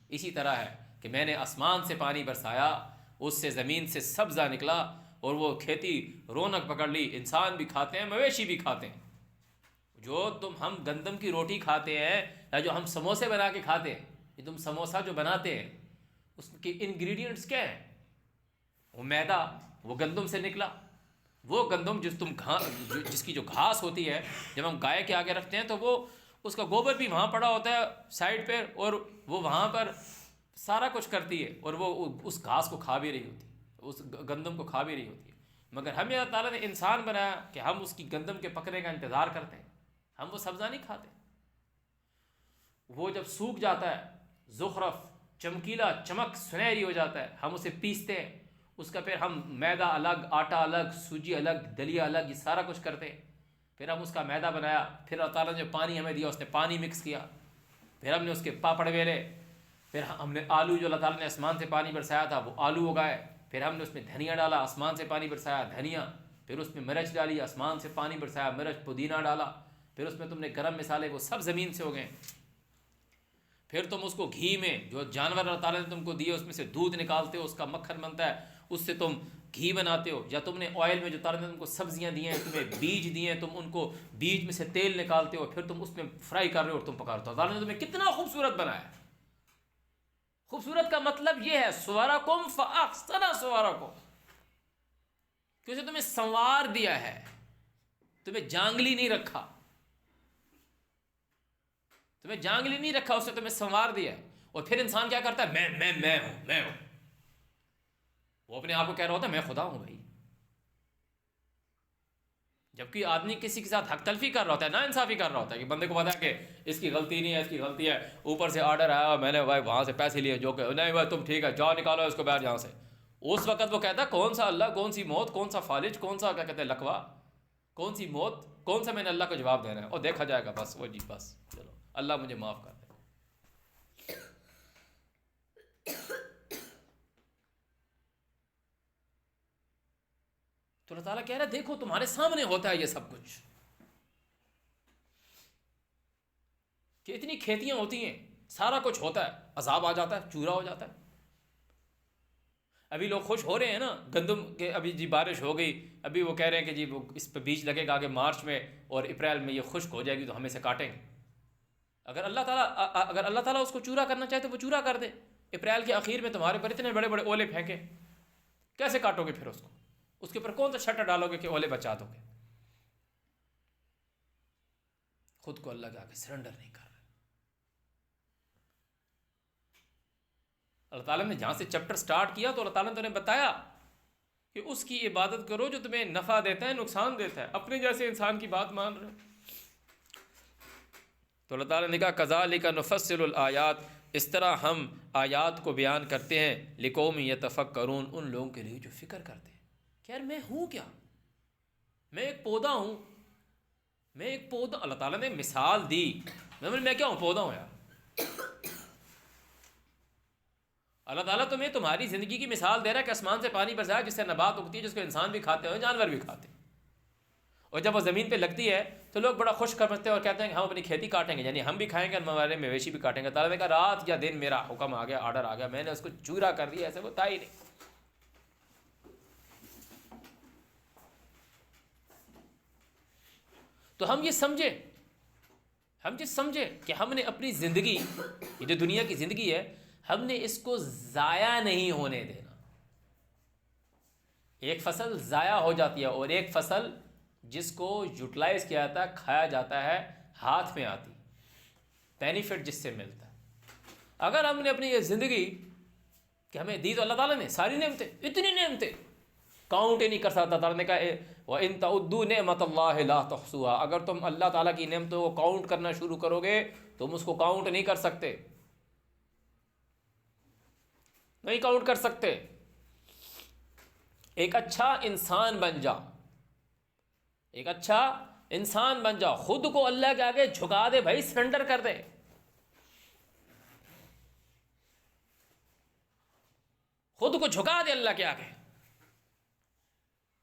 اسی طرح ہے کہ میں نے آسمان سے پانی برسایا، اس سے زمین سے سبزہ نکلا اور وہ کھیتی رونق پکڑ لی، انسان بھی کھاتے ہیں، مویشی بھی کھاتے ہیں. جو ہم گندم کی روٹی کھاتے ہیں یا جو ہم سموسے بنا کے کھاتے ہیں، یہ تم سموسہ جو بناتے ہیں اس کے انگریڈینٹس کیا ہیں؟ وہ میدا، وہ گندم سے نکلا. وہ گندم جس کی جو گھاس ہوتی ہے، جب ہم گائے کے آگے رکھتے ہیں تو وہ اس کا گوبر بھی وہاں پڑا ہوتا ہے سائڈ پہ، اور وہ وہاں پر سارا کچھ کرتی ہے، اور وہ اس گھاس کو کھا بھی رہی ہوتی ہے، اس گندم کو کھا بھی رہی ہوتی ہے. مگر ہمیں اللہ تعالیٰ نے انسان بنایا کہ ہم اس کی گندم کے پکنے کا انتظار کرتے ہیں، ہم وہ سبزہ نہیں کھاتے. وہ جب سوکھ جاتا ہے، زخرف چمکیلا چمک سنہری ہو جاتا ہے، ہم اسے پیستے ہیں، اس کا پھر ہم میدا الگ، آٹا الگ، سوجی الگ، دلیا الگ، یہ سارا کچھ کرتے ہیں. پھر ہم اس کا میدا بنایا، پھر اللہ تعالیٰ نے جو پانی ہمیں دیا اس نے پانی مکس کیا، پھر ہم نے اس کے پاپڑ بیلے، پھر ہم نے آلو جو اللہ تعالیٰ نے آسمان سے پانی برسایا تھا وہ آلو اگائے، پھر ہم نے اس میں دھنیا ڈالا، آسمان سے پانی برسایا دھنیا، پھر اس میں مرچ ڈالی، آسمان سے پانی برسایا مرچ، پودینہ ڈالا، پھر اس میں تم نے گرم مسالے، وہ سب زمین سے ہو گئے. پھر تم اس کو گھی میں، جو جانور اللہ تعالیٰ نے تم کو دیے اس میں سے دودھ نکالتے ہو، اس کا مکھن بنتا ہے، اس سے تم گھی بناتے ہو. یا تم نے آئل میں جو تعالیٰ نے تم کو سبزیاں دی ہیں، تمہیں بیج دیے ہیں، تم ان کو بیج میں سے تیل نکالتے ہو، پھر تم اس میں فرائی کر رہے ہو اور تم پکا رہے ہو. تعالیٰ نے تمہیں کتنا خوبصورت بنایا ہے. خوبصورت کا مطلب یہ ہے صورکم فاحسن صورکم، کہ اسے تمہیں سنوار دیا ہے، تمہیں جانگلی نہیں رکھا، تمہیں جانگلی نہیں رکھا، اس نے تمہیں سنوار دیا ہے. اور پھر انسان کیا کرتا ہے؟ میں ہوں. وہ اپنے آپ کو کہہ رہا ہوتا ہے میں خدا ہوں بھائی، جبکہ آدمی کسی کے ساتھ حق تلفی کر رہا ہوتا ہے، نا انصافی کر رہا ہوتا ہے، کہ بندے کو پتا ہے کہ اس کی غلطی نہیں ہے، اس کی غلطی ہے، اوپر سے آرڈر آیا، میں نے بھائی وہاں سے پیسے لیے، جو کہ نہیں بھائی تم ٹھیک ہے جاؤ نکالو اس کو باہر یہاں سے. اس وقت وہ کہتا ہے کون سا اللہ، کون سی موت، کون سا فالج، کون سا کیا کہتے ہیں لکوا، کون سی موت، کون سا میں نے اللہ کو جواب دینا ہے، اور دیکھا جائے گا بس. وہ جی بس چلو اللہ مجھے معاف کر دے. تو اللہ تعالیٰ کہہ رہا ہے دیکھو تمہارے سامنے ہوتا ہے یہ سب کچھ، کہ اتنی کھیتیاں ہوتی ہیں، سارا کچھ ہوتا ہے، عذاب آ جاتا ہے، چورا ہو جاتا ہے. ابھی لوگ خوش ہو رہے ہیں نا گندم کے، ابھی جی بارش ہو گئی، ابھی وہ کہہ رہے ہیں کہ جی وہ اس پہ بیج لگے گا آگے مارچ میں اور اپریل میں یہ خشک ہو جائے گی تو ہم اسے کاٹیں گے. اگر اللہ تعالیٰ اس کو چورا کرنا چاہے تو وہ چورا کر دے. اپریل کے آخر میں تمہارے پر اتنے بڑے بڑے اولے پھینکے، کیسے کاٹو گے پھر اس کو؟ اس کے اوپر کون سا شٹر ڈالو گے کہ اولے بچا دو گے؟ خود کو اللہ کے آگے سرنڈر نہیں کر رہے. اللہ تعالیٰ نے جہاں سے چیپٹر سٹارٹ کیا تو اللہ تعالیٰ نے تمہیں بتایا کہ اس کی عبادت کرو جو تمہیں نفع دیتا ہے نقصان دیتا ہے. اپنے جیسے انسان کی بات مان رہے ہو. تو اللہ تعالیٰ نے کہا کذالک نفصل الآیات، اس طرح ہم آیات کو بیان کرتے ہیں لقوم یتفکرون، ان لوگوں کے لیے جو فکر کرتے ہیں کہ یار میں ہوں کیا، میں ایک پودا ہوں، میں ایک پودا. اللہ تعالیٰ نے مثال دی، میں کیا ہوں؟ پودا ہوں یار. اللہ تعالیٰ تمہیں تمہاری زندگی کی مثال دے رہا ہے کہ آسمان سے پانی برسایا جس سے نبات اگتی ہے، جس کو انسان بھی کھاتے ہیں جانور بھی کھاتے ہیں. اور جب وہ زمین پہ لگتی ہے تو لوگ بڑا خوش کرتے ہیں اور کہتے ہیں کہ ہم اپنی کھیتی کاٹیں گے، یعنی ہم بھی کھائیں گے اور ہمارے مویشی بھی کاٹیں گے. تعالیٰ نے کہا رات یا دن میرا حکم آ گیا، آرڈر آ گیا، میں نے اس کو چورا کر دیا، ایسے وہ تھا ہی نہیں. تو ہم یہ سمجھے کہ ہم نے اپنی زندگی، یہ جو دنیا کی زندگی ہے، ہم نے اس کو ضائع نہیں ہونے دینا. ایک فصل ضائع ہو جاتی ہے اور ایک فصل جس کو یوٹیلائز کیا جاتا ہے، کھایا جاتا ہے، ہاتھ میں آتی، بینیفٹ جس سے ملتا ہے. اگر ہم نے اپنی یہ زندگی کہ ہمیں دی تو اللہ تعالیٰ نے ساری نعمتیں، اتنی نعمتیں کاؤنٹ ہی نہیں کر سکتا. تعالیٰ نے کہا وَإِن تَعُدُّوا نِعْمَتَ اللَّهِ لَا تُحْصُوهَا، اگر تم اللہ تعالیٰ کی نعمتوں کو کاؤنٹ کرنا شروع کرو گے تم اس کو کاؤنٹ نہیں کر سکتے، نہیں کاؤنٹ کر سکتے. ایک اچھا انسان بن جا، ایک اچھا انسان بن جا، خود کو اللہ کے آگے جھکا دے بھائی، سرنڈر کر دے. خود کو جھکا دے اللہ کے آگے.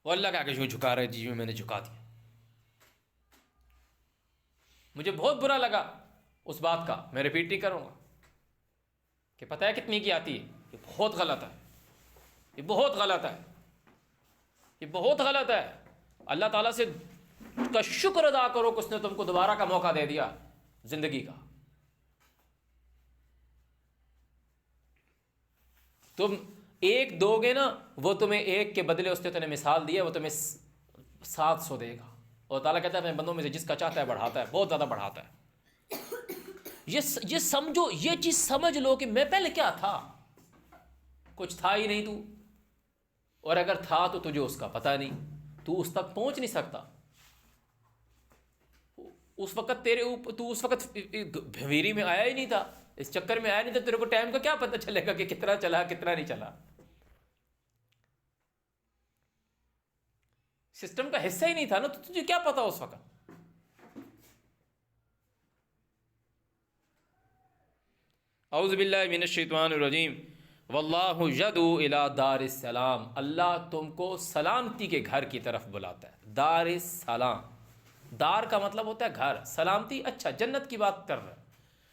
وہ اللہ کے آگے یوں جھکا رہے، جی میں نے جھکا دیا. مجھے بہت برا لگا اس بات کا، میں ریپیٹ نہیں کروں گا، کہ پتہ ہے کتنی کی آتی ہے. یہ بہت غلط ہے، یہ بہت غلط ہے، یہ بہت غلط ہے. اللہ تعالیٰ سے کا شکر ادا کرو کہ اس نے تم کو دوبارہ کا موقع دے دیا زندگی کا. تم ایک دو گے نا، وہ تمہیں ایک کے بدلے اس نے تمہیں مثال دی ہے، وہ تمہیں 700 دے گا. اور تعالیٰ کہتا ہے اپنے بندوں میں سے جس کا چاہتا ہے بڑھاتا ہے، بہت زیادہ بڑھاتا ہے. یہ سمجھو، یہ چیز سمجھ لو کہ میں پہلے کیا تھا، کچھ تھا ہی نہیں تو، اور اگر تھا تو تجھے اس کا پتہ نہیں، تو اس تک پہنچ نہیں سکتا. اس وقت تیرے اوپر، تو اس وقت بھویری میں آیا ہی نہیں تھا، اس چکر میں آیا نہیں تھا. تیرے کو ٹائم کا کیا پتہ چلے گا کہ کتنا چلا کتنا نہیں چلا. سسٹم کا حصہ ہی نہیں تھا نا، تو تجھے کیا پتا اس وقت. اعوذ باللہ من الشیطان الرجیم. واللہ یدعو الی دار السلام. اللہ تم کو سلامتی کے گھر کی طرف بلاتا ہے. دار السلام، دار کا مطلب ہوتا ہے گھر، سلامتی. اچھا، جنت کی بات کر رہا ہے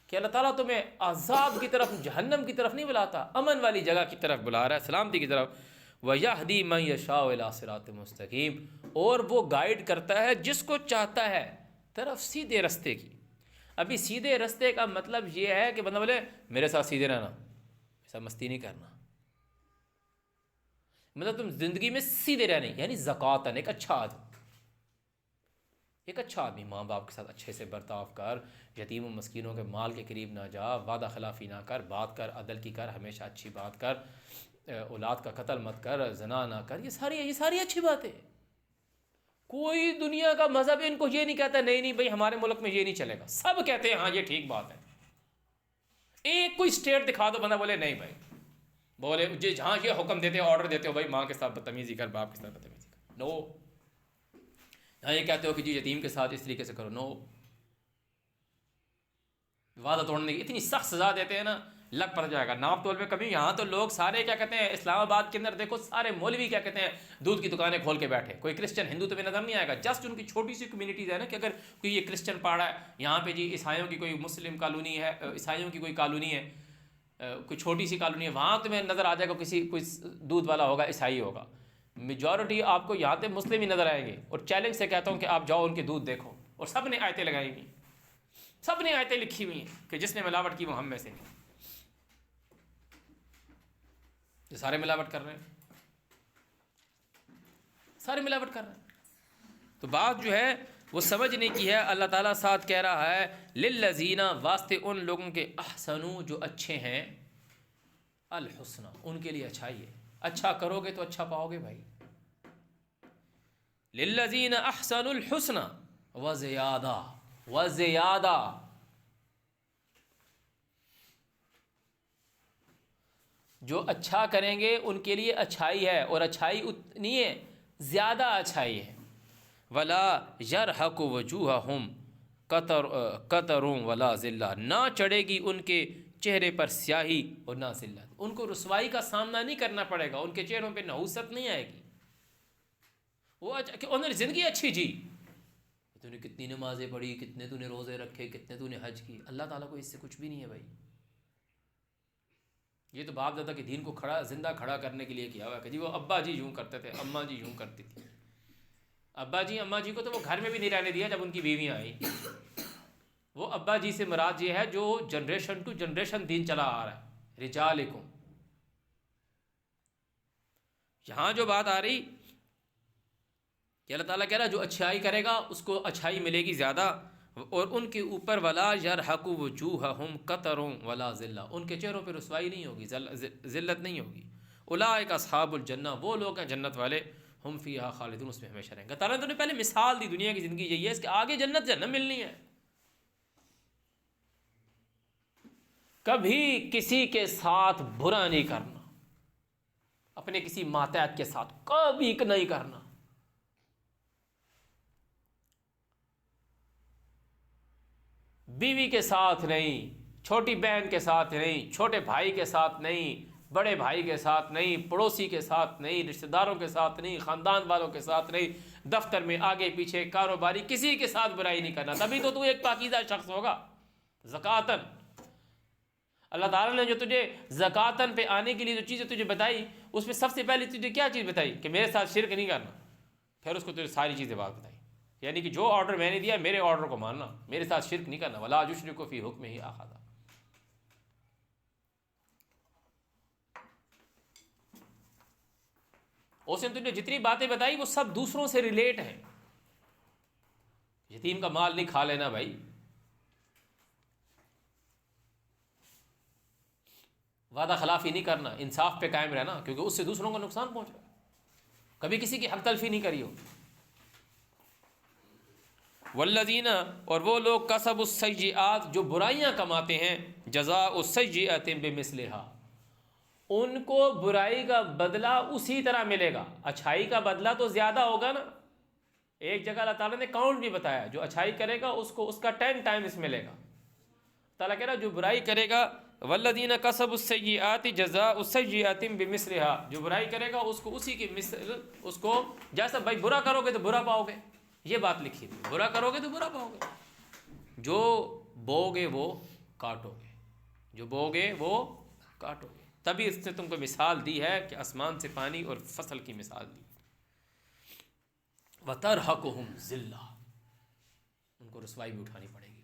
کہ اللہ تعالیٰ تمہیں عذاب کی طرف، جہنم کی طرف نہیں بلاتا، امن والی جگہ کی طرف بلا رہا ہے، سلامتی کی طرف. وَيَهْدِي مَن يَشَاءُ إِلَىٰ صِرَاطٍ مُسْتَقِيمٍ. اور وہ گائیڈ کرتا ہے جس کو چاہتا ہے طرف سیدھے رستے کی. ابھی سیدھے رستے کا مطلب یہ ہے کہ بندہ بولے میرے ساتھ سیدھے رہنا، ایسا مستی نہیں کرنا. مطلب تم زندگی میں سیدھے رہنے، یعنی زکوٰۃً، ایک اچھا آدمی، ایک اچھا آدمی، ماں باپ کے ساتھ اچھے سے برتاؤ کر، یتیم و مسکینوں کے مال کے قریب نہ جا، وعدہ خلافی نہ کر، بات کر عدل کی کر، ہمیشہ اچھی بات کر، اولاد کا قتل مت کر، زنا نہ کر. یہ ساری اچھی باتیں. کوئی دنیا کا مذہب ان کو یہ نہیں کہتا نہیں بھائی ہمارے ملک میں یہ نہیں چلے گا. سب کہتے ہیں ہاں یہ ٹھیک بات ہے. ایک کوئی اسٹیٹ دکھا دو، بندہ بولے نہیں بھائی، بولے جی جہاں یہ حکم دیتے ہو، آرڈر دیتے ہو بھائی ماں کے ساتھ بدتمیزی کر، باپ کے ساتھ بدتمیزی کر، نو. یہاں یہ کہتے ہو کہ جی یتیم کے ساتھ اس طریقے سے کرو، نو. وعدہ توڑنے کی اتنی سخت سزا دیتے ہیں نا، لگ پڑ جائے گا. ناپ تول میں کبھی یہاں تو لوگ سارے کیا کہتے ہیں، اسلام آباد کے اندر دیکھو سارے مولوی کیا کہتے ہیں، دودھ کی دکانیں کھول کے بیٹھے. کوئی کرسچن ہندو تمہیں نظر نہیں آئے گا. جسٹ ان کی چھوٹی سی کمیونٹیز ہے نا، کہ اگر کوئی یہ کرسچن پاڑا ہے یہاں پہ، جی عیسائیوں کی کوئی مسلم کالونی ہے، عیسائیوں کی کوئی کالونی ہے، کوئی چھوٹی سی کالونی ہے، وہاں تمہیں نظر آ جائے گا کوئی دودھ والا ہوگا، عیسائی ہوگا. میجورٹی آپ کو یہاں پہ مسلم ہی نظر آئیں گے. اور چیلنج سے کہتا ہوں کہ آپ جاؤ ان کے دودھ دیکھو، اور سب نے آیتیں لگائی ہوئی، سب نے آیتیں لکھی ہوئی ہیں کہ جس نے ملاوٹ کی وہ ہم میں سے نہیں. یہ سارے ملاوٹ کر رہے ہیں، سارے ملاوٹ کر رہے ہیں. تو بات جو ہے وہ سمجھنے کی ہے. اللہ تعالیٰ ساتھ کہہ رہا ہے للذین، واسطے ان لوگوں کے، احسنوا جو اچھے ہیں، الحسنہ ان کے لیے اچھائی ہے. اچھا کرو گے تو اچھا پاؤ گے بھائی. للذین احسنوا الحسنى وزیادہ، وزیادہ. جو اچھا کریں گے ان کے لیے اچھائی ہے، اور اچھائی اتنی ہے، زیادہ اچھائی ہے. ولا یرحق وجوہہم قطر ولا ذلہ، نہ چڑھے گی ان کے چہرے پر سیاہی اور نہ ذلت. ان کو رسوائی کا سامنا نہیں کرنا پڑے گا، ان کے چہروں پہ نحوست نہیں آئے گی. وہ انہوں نے زندگی اچھی جی، تو نے کتنی نمازیں پڑھی، کتنے تو نے روزے رکھے، کتنے تو نے حج کی. اللہ تعالیٰ کو اس سے کچھ بھی نہیں ہے بھائی. یہ تو باپ دادا کے دین کو زندہ کھڑا کرنے کے لیے کیا ہوا کہ جی وہ ابا جی یوں کرتے تھے، اماں جی یوں کرتی تھی. ابا جی اماں جی کو تو وہ گھر میں بھی نہیں رہنے دیا جب ان کی بیویاں آئیں. وہ ابا جی سے مراد یہ ہے جو جنریشن ٹو جنریشن دین چلا آ رہا ہے. رجالکم، یہاں جو بات آ رہی کہ اللہ تعالیٰ کہہ رہا جو اچھائی کرے گا اس کو اچھائی ملے گی زیادہ. اور ان کے اوپر ولا یرحق وجوہہم قطر ولا ذلہ، ان کے چہروں پہ رسوائی نہیں ہوگی، ذلت نہیں ہوگی. اولئک اصحاب الجنہ، وہ لوگ ہیں جنت والے، ہم فیہا خالدون، اس میں ہمیشہ رہیں گے. تعالیٰ نے پہلے مثال دی دنیا کی زندگی یہی ہے، اس کے آگے جنت جہنم ملنی ہے. کبھی کسی کے ساتھ برا نہیں کرنا، اپنے کسی ماتحت کے ساتھ کبھی نہیں کرنا. بیوی کے ساتھ نہیں، چھوٹی بہن کے ساتھ نہیں، چھوٹے بھائی کے ساتھ نہیں، بڑے بھائی کے ساتھ نہیں، پڑوسی کے ساتھ نہیں، رشتہ داروں کے ساتھ نہیں، خاندان والوں کے ساتھ نہیں، دفتر میں آگے پیچھے کاروباری کسی کے ساتھ برائی نہیں کرنا، تبھی تو ایک پاکیزہ شخص ہوگا۔ زکاتن، اللہ تعالیٰ نے جو تجھے زکاتن پہ آنے کے لیے جو چیزیں تجھے بتائی، اس میں سب سے پہلے تجھے کیا چیز بتائی؟ کہ میرے ساتھ شرک نہیں کرنا۔ پھر اس کو تجھے ساری چیزیں بات بتائی، یعنی کہ جو آرڈر میں نے دیا میرے آرڈر کو ماننا، میرے ساتھ شرک نہیں کرنا۔ ولا یشرک فی حکمہ احد۔ اس نے تجھے جتنی باتیں بتائی وہ سب دوسروں سے ریلیٹ ہیں۔ یتیم کا مال نہیں کھا لینا بھائی، وعدہ خلافی نہیں کرنا، انصاف پہ قائم رہنا، کیونکہ اس سے دوسروں کو نقصان پہنچ رہا ہے۔ کبھی کسی کی حق تلفی نہیں کری ہو۔ والذین، اور وہ لوگ کسبوا السیئات، جو برائیاں کماتے ہیں، جزاء السیئۃ بمثلھا، ان کو برائی کا بدلہ اسی طرح ملے گا۔ اچھائی کا بدلہ تو زیادہ ہوگا نا، ایک جگہ اللہ تعالیٰ نے کاؤنٹ بھی بتایا، جو اچھائی کرے گا اس کو اس کا 10 ٹائمز ملے گا۔ تعالیٰ کہہ رہا جو برائی کرے گا، والذین کسبوا السیئات جزاء السیئۃ بمثلھا، جو برائی کرے گا اس کو اسی کی مثل، اس کو جیسا، بھائی برا کرو گے تو برا پاؤ گے، یہ بات لکھی تھی، برا کرو گے تو برا پاؤ گے، جو بو گے وہ کاٹو گے، جو بو گے وہ کاٹو گے۔ تبھی اس نے تم کو مثال دی ہے کہ آسمان سے پانی اور فصل کی مثال دی۔ وَتَرْهَقُهُمْ ذِلَّةٌ، ان کو رسوائی بھی اٹھانی پڑے گی۔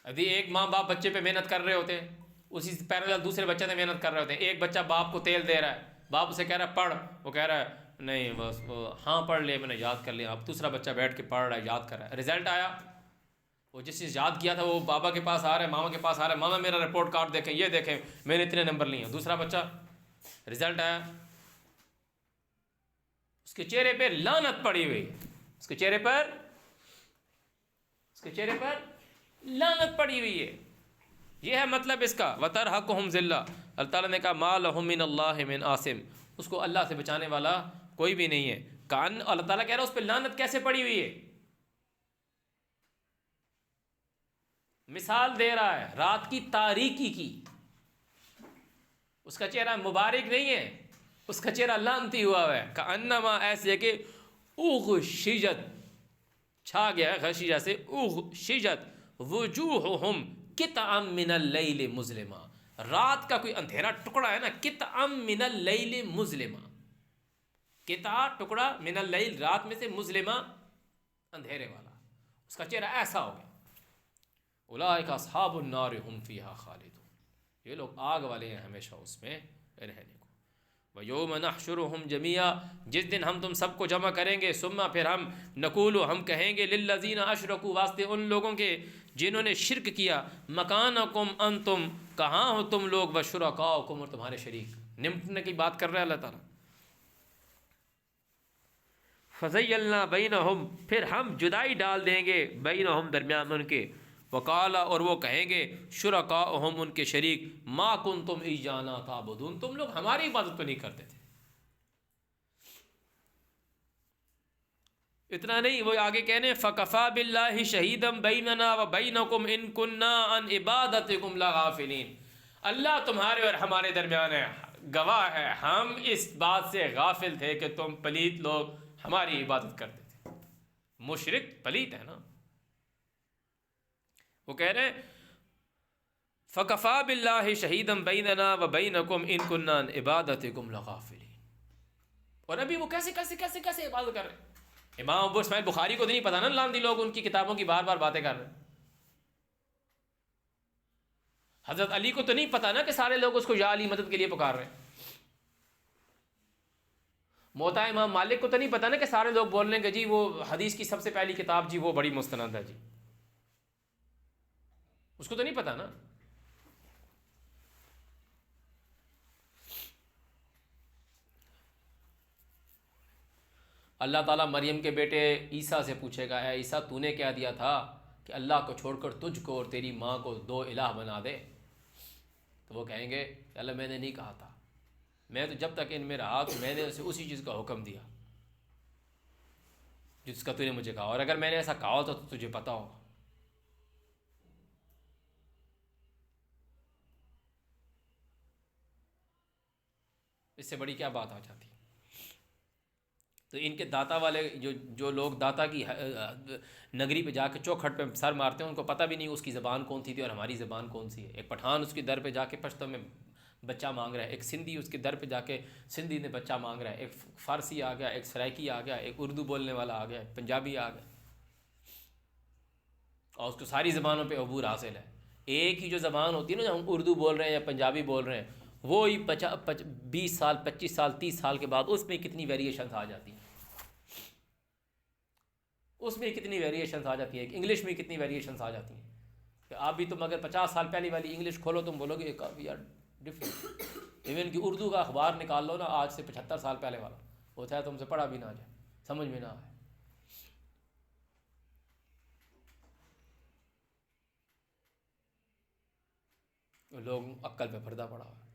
ابھی ایک ماں باپ بچے پہ محنت کر رہے ہوتے ہیں، اسی سے پیرالل دوسرے بچے سے محنت کر رہے ہوتے ہیں۔ ایک بچہ باپ کو تیل دے رہا ہے، باپ اسے کہہ رہا ہے پڑھ، وہ کہہ رہا ہے نہیں بس ہاں پڑھ لے، میں نے یاد کر لیا۔ اب دوسرا بچہ بیٹھ کے پڑھ رہا ہے، یاد کر رہا ہے، رزلٹ آیا، وہ جس چیز یاد کیا تھا وہ بابا کے پاس آ رہا ہے، ماما کے پاس آ رہا ہے، ماما میرا رپورٹ کارڈ دیکھیں، یہ دیکھیں میں نے اتنے نمبر لیے ہیں۔ دوسرا بچہ رزلٹ آیا، اس کے چہرے پہ لعنت پڑی ہوئی، اس کے چہرے پر لعنت پڑی ہوئی ہے۔ یہ ہے مطلب اس کا، وَتَرْهَقُهُمْ ذِلَّةٌ۔ اللہ تعالیٰ نے کہا مَا لَهُم مِّنَ اللَّهِ مِنْ عَاصِمٍ، اس کو اللہ سے بچانے والا کوئی بھی نہیں ہے۔ کان، اللہ تعالیٰ کہہ رہا ہے اس پہ لعنت کیسے پڑی ہوئی ہے، مثال دے رہا ہے رات کی تاریکی کی۔ اس کا چہرہ مبارک نہیں ہے، اس کا چہرہ لعنتی ہوا ہے۔ کأنما، ایسے کہ اغشجت، چھا گیا ہے غشیجہ سے، اغشجت وجوہہم قطعا من اللیل مظلما، رات کا کوئی اندھیرا ٹکڑا ہے نا، قطعا من اللیل مظلما، قطع ٹکڑا، من اللیل رات میں سے، مظلما اندھیرے والا، اس کا چہرہ ایسا ہو گیا۔ اولئک اصحاب النار هم فیہا خالدون، یہ لوگ آگ والے ہیں ہمیشہ اس میں رہنے کو۔ وَيَوْمَ نَحْشُرُهُمْ جَمِيعًا، جس دن ہم تم سب کو جمع کریں گے، ثم پھر ہم نقول، ہم کہیں گے، للذین اشرکوا، واسطے ان لوگوں کے جنہوں نے شرک کیا، مکانکم انتم، کہاں ہو تم لوگ، وشرکاؤکم، اور تمہارے شریک، نمٹنے کی بات کر رہا ہے اللہ تعالیٰ۔ فَزَيَّلْنَا بَيْنَهُمْ، پھر ہم جدائی ڈال دیں گے، بینہم، درمیان ان کے، وقال، اور وہ کہیں گے، شرکاؤہم، ان کے شریک، ما کنتم ایانا تعبدون، تم لوگ ہماری عبادت تو نہیں کرتے تھے۔ اتنا نہیں، وہ آگے کہنے، فَكَفَى بِاللَّهِ شَهِيدًا بَيْنَنَا وَبَيْنَكُمْ إِن كُنَّا عَنْ عِبَادَتِكُمْ لَغَافِلِينَ، اللہ تمہارے اور ہمارے درمیان ہے، گواہ ہے، ہم اس بات سے غافل تھے کہ تم پلیت لوگ ہماری عبادت کرتے تھے۔ مشرک پلیت ہے نا۔ وہ کہہ رہے ہیں فَكَفَى بِاللَّهِ شَهِيدًا بَيْنَنَا وَبَيْنَكُمْ إِن كُنَّا عَنْ عِبَادَتِكُمْ لَغَافِلِينَ، اور ابھی وہ کیسے عبادت کر رہے ہیں۔ امام ابو اسماعیل بخاری کو تو نہیں پتا نا، لاندی لوگ ان کی کتابوں کی بار بار باتیں کر رہے ہیں۔ حضرت علی کو تو نہیں پتا نا کہ سارے لوگ اس کو یا علی مدد کے لیے پکار رہے ہیں۔ موطا امام مالک کو تو نہیں پتا نا کہ سارے لوگ بول رہے ہیں کہ جی وہ حدیث کی سب سے پہلی کتاب جی وہ بڑی مستند ہے جی، اس کو تو نہیں پتا نا۔ اللہ تعالیٰ مریم کے بیٹے عیسیٰ سے پوچھے گا، اے عیسیٰ تو نے کیا دیا تھا کہ اللہ کو چھوڑ کر تجھ کو اور تیری ماں کو دو الہ بنا دے؟ تو وہ کہیں گے اللہ میں نے نہیں کہا تھا، میں تو جب تک ان میں رہا تو میں نے اسے اسی چیز کا حکم دیا جس کا تو نے مجھے کہا، اور اگر میں نے ایسا کہا ہوتا تو تجھے پتا ہوگا۔ اس سے بڑی کیا بات آ جاتی؟ تو ان کے داتا والے جو لوگ داتا کی نگری پہ جا کے چوکھٹ پہ سر مارتے ہیں، ان کو پتہ بھی نہیں اس کی زبان کون سی تھی اور ہماری زبان کون سی ہے۔ ایک پٹھان اس کی در پہ جا کے پشتو میں بچہ مانگ رہا ہے، ایک سندھی اس کے در پہ جا کے سندھی میں بچہ مانگ رہا ہے، ایک فارسی آ گیا، ایک سرائکی آ گیا، ایک اردو بولنے والا آ گیا، پنجابی آ گیا، اور اس کو ساری زبانوں پہ عبور حاصل ہے۔ ایک ہی جو زبان ہوتی ہے نا، جو ہم اردو بول رہے ہیں یا پنجابی بول رہے ہیں، وہی 20 سال 25 سال 30 سال کے بعد اس میں کتنی ویریشنز آ جاتی ہیں، اس میں کتنی ویریشنز آ جاتی ہیں، انگلش میں کتنی ویریشنز آ جاتی ہیں کہ آپ بھی تم اگر 50 سال پہلی والی انگلش کھولو تم بولو گے کافی یار ڈفرینٹ۔ ایون کہ اردو کا اخبار نکال لو نا آج سے 75 سال پہلے والا، ہوتا ہے تم سے پڑھا بھی نہ جائے، سمجھ میں نہ آئے۔ لوگ عقل پہ پردہ پڑا ہوا ہے،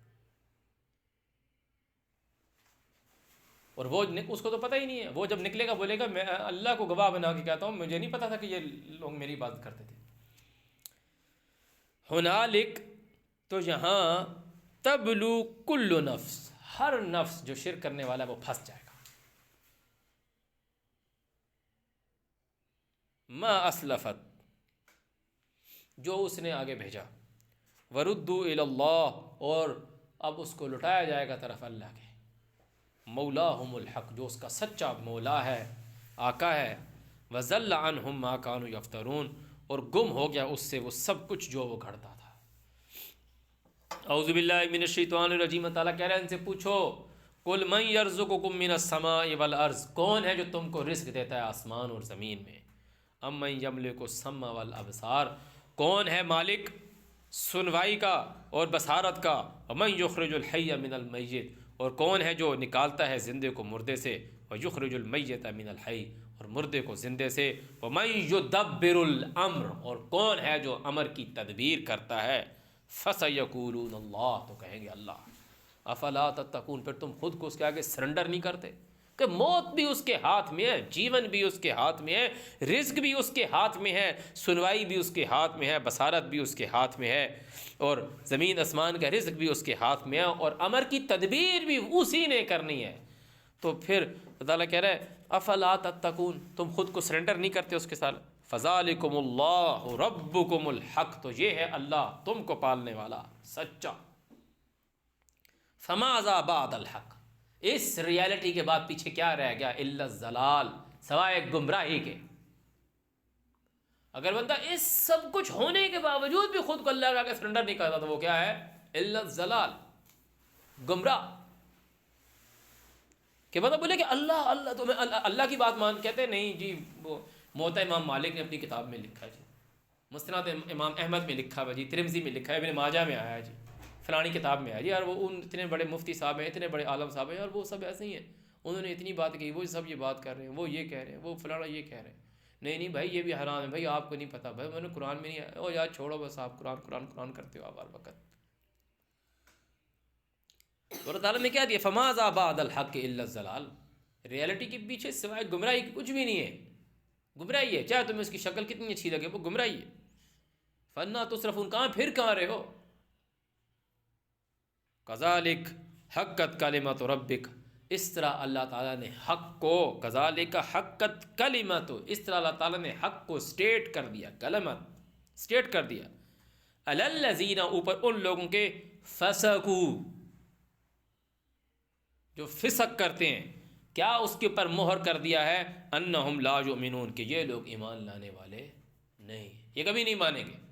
اور وہ اس کو تو پتہ ہی نہیں ہے، وہ جب نکلے گا بولے گا میں اللہ کو گواہ بنا کے کہتا ہوں مجھے نہیں پتا تھا کہ یہ لوگ میری بات کرتے تھے۔ ہنالک، تو یہاں، تبلو کل نفس، ہر نفس جو شرک کرنے والا ہے وہ پھنس جائے گا۔ ما اسلفت، جو اس نے آگے بھیجا، وردوا الی اللہ، اور اب اس کو لٹایا جائے گا طرف اللہ کے، مولاہم الحق، جو اس کا سچا مولا ہے، آقا ہے، وضل عنہم ما کانوا یفترون، اور گم ہو گیا اس سے وہ سب کچھ جو وہ گھڑتا تھا۔ اعوذ باللہ من الشیطان الرجیم، تعالیٰ کہہ رہے ہیں ان سے پوچھو، قل من یرزقکم من السماء والارض، کون ہے جو تم کو رزق دیتا ہے آسمان اور زمین میں، امن یملک السمع والابصار، کون ہے مالک سنوائی کا اور بصارت کا، ومن یخرج الحی من المیت، اور کون ہے جو نکالتا ہے زندے کو مردے سے، ویخرج المیت من الحی، اور مردے کو زندے سے، ومن یدبر الامر، اور کون ہے جو امر کی تدبیر کرتا ہے، فسیقولون اللہ، تو کہیں گے اللہ۔ افلا تتقون، پھر تم خود کو اس کے آگے سرنڈر نہیں کرتے کہ موت بھی اس کے ہاتھ میں ہے، جیون بھی اس کے ہاتھ میں ہے، رزق بھی اس کے ہاتھ میں ہے، سنوائی بھی اس کے ہاتھ میں ہے، بصارت بھی اس کے ہاتھ میں ہے، اور زمین آسمان کا رزق بھی اس کے ہاتھ میں ہے، اور امر کی تدبیر بھی اسی نے کرنی ہے۔ تو پھر اللہ تعالیٰ کہہ رہا ہے افلا تتقون، تم خود کو سرنڈر نہیں کرتے اس کے ساتھ۔ فذالکم اللہ ربکم الحق، تو یہ ہے اللہ تم کو پالنے والا سچا۔ فماذا بعد الحق، اس ریالٹی کے بعد پیچھے کیا رہ گیا، الا الضلال، سوائے گمراہی کے۔ اگر بندہ اس سب کچھ ہونے کے باوجود بھی خود کو اللہ کا سرنڈر نہیں کرتا تو وہ کیا ہے، الا الضلال، گمراہ۔ کہ بندہ بولے کہ اللہ اللہ تو میں اللہ کی بات مان، کہتے ہیں نہیں جی، وہ موطا امام مالک نے اپنی کتاب میں لکھا ہے جی، مسند امام احمد میں لکھا ہے جی، ترمذی میں لکھا ہے، ابن ماجہ میں آیا ہے جی، فلانی کتاب میں آیا جی، اور وہ ان اتنے بڑے مفتی صاحب ہیں، اتنے بڑے عالم صاحب ہیں، اور وہ سب ایسے ہی ہیں، انہوں نے اتنی بات کہی، وہ سب یہ بات کر رہے ہیں، وہ یہ کہہ رہے ہیں، وہ فلانا یہ کہہ رہے ہیں۔ نہیں بھائی یہ بھی حرام ہے، بھائی آپ کو نہیں پتہ، بھائی میں نے قرآن میں نہیں، او یار چھوڑو بس، آپ قرآن قرآن قرآن کرتے ہو آپ ہر وقت۔ اللہ تعالیٰ نے کیا دیا، فماذا بعد الحق الا الضلال، ریالٹی کے پیچھے سوائے گمراہی کی کچھ بھی نہیں ہے، گمراہی ہے، چاہے تمہیں اس کی شکل کتنی اچھی لگے، وہ گمراہی ہے۔ فَأَنَّىٰ تُصْرَفُونَ، کہاں رہے ہو۔ کذالک حقت کلمۃ ربک، اس طرح اللہ تعالیٰ نے حق کو، کذالک حقت کلمۃ، اس طرح اللہ تعالیٰ نے حق کو اسٹیٹ کر دیا، کلمت اسٹیٹ کر دیا، علی الذین، اوپر ان لوگوں کے، فسقوا، جو فسق کرتے ہیں، کیا اس کے اوپر مہر کر دیا ہے، انہم لا یؤمنون، کہ یہ لوگ ایمان لانے والے نہیں، یہ کبھی نہیں مانیں گے،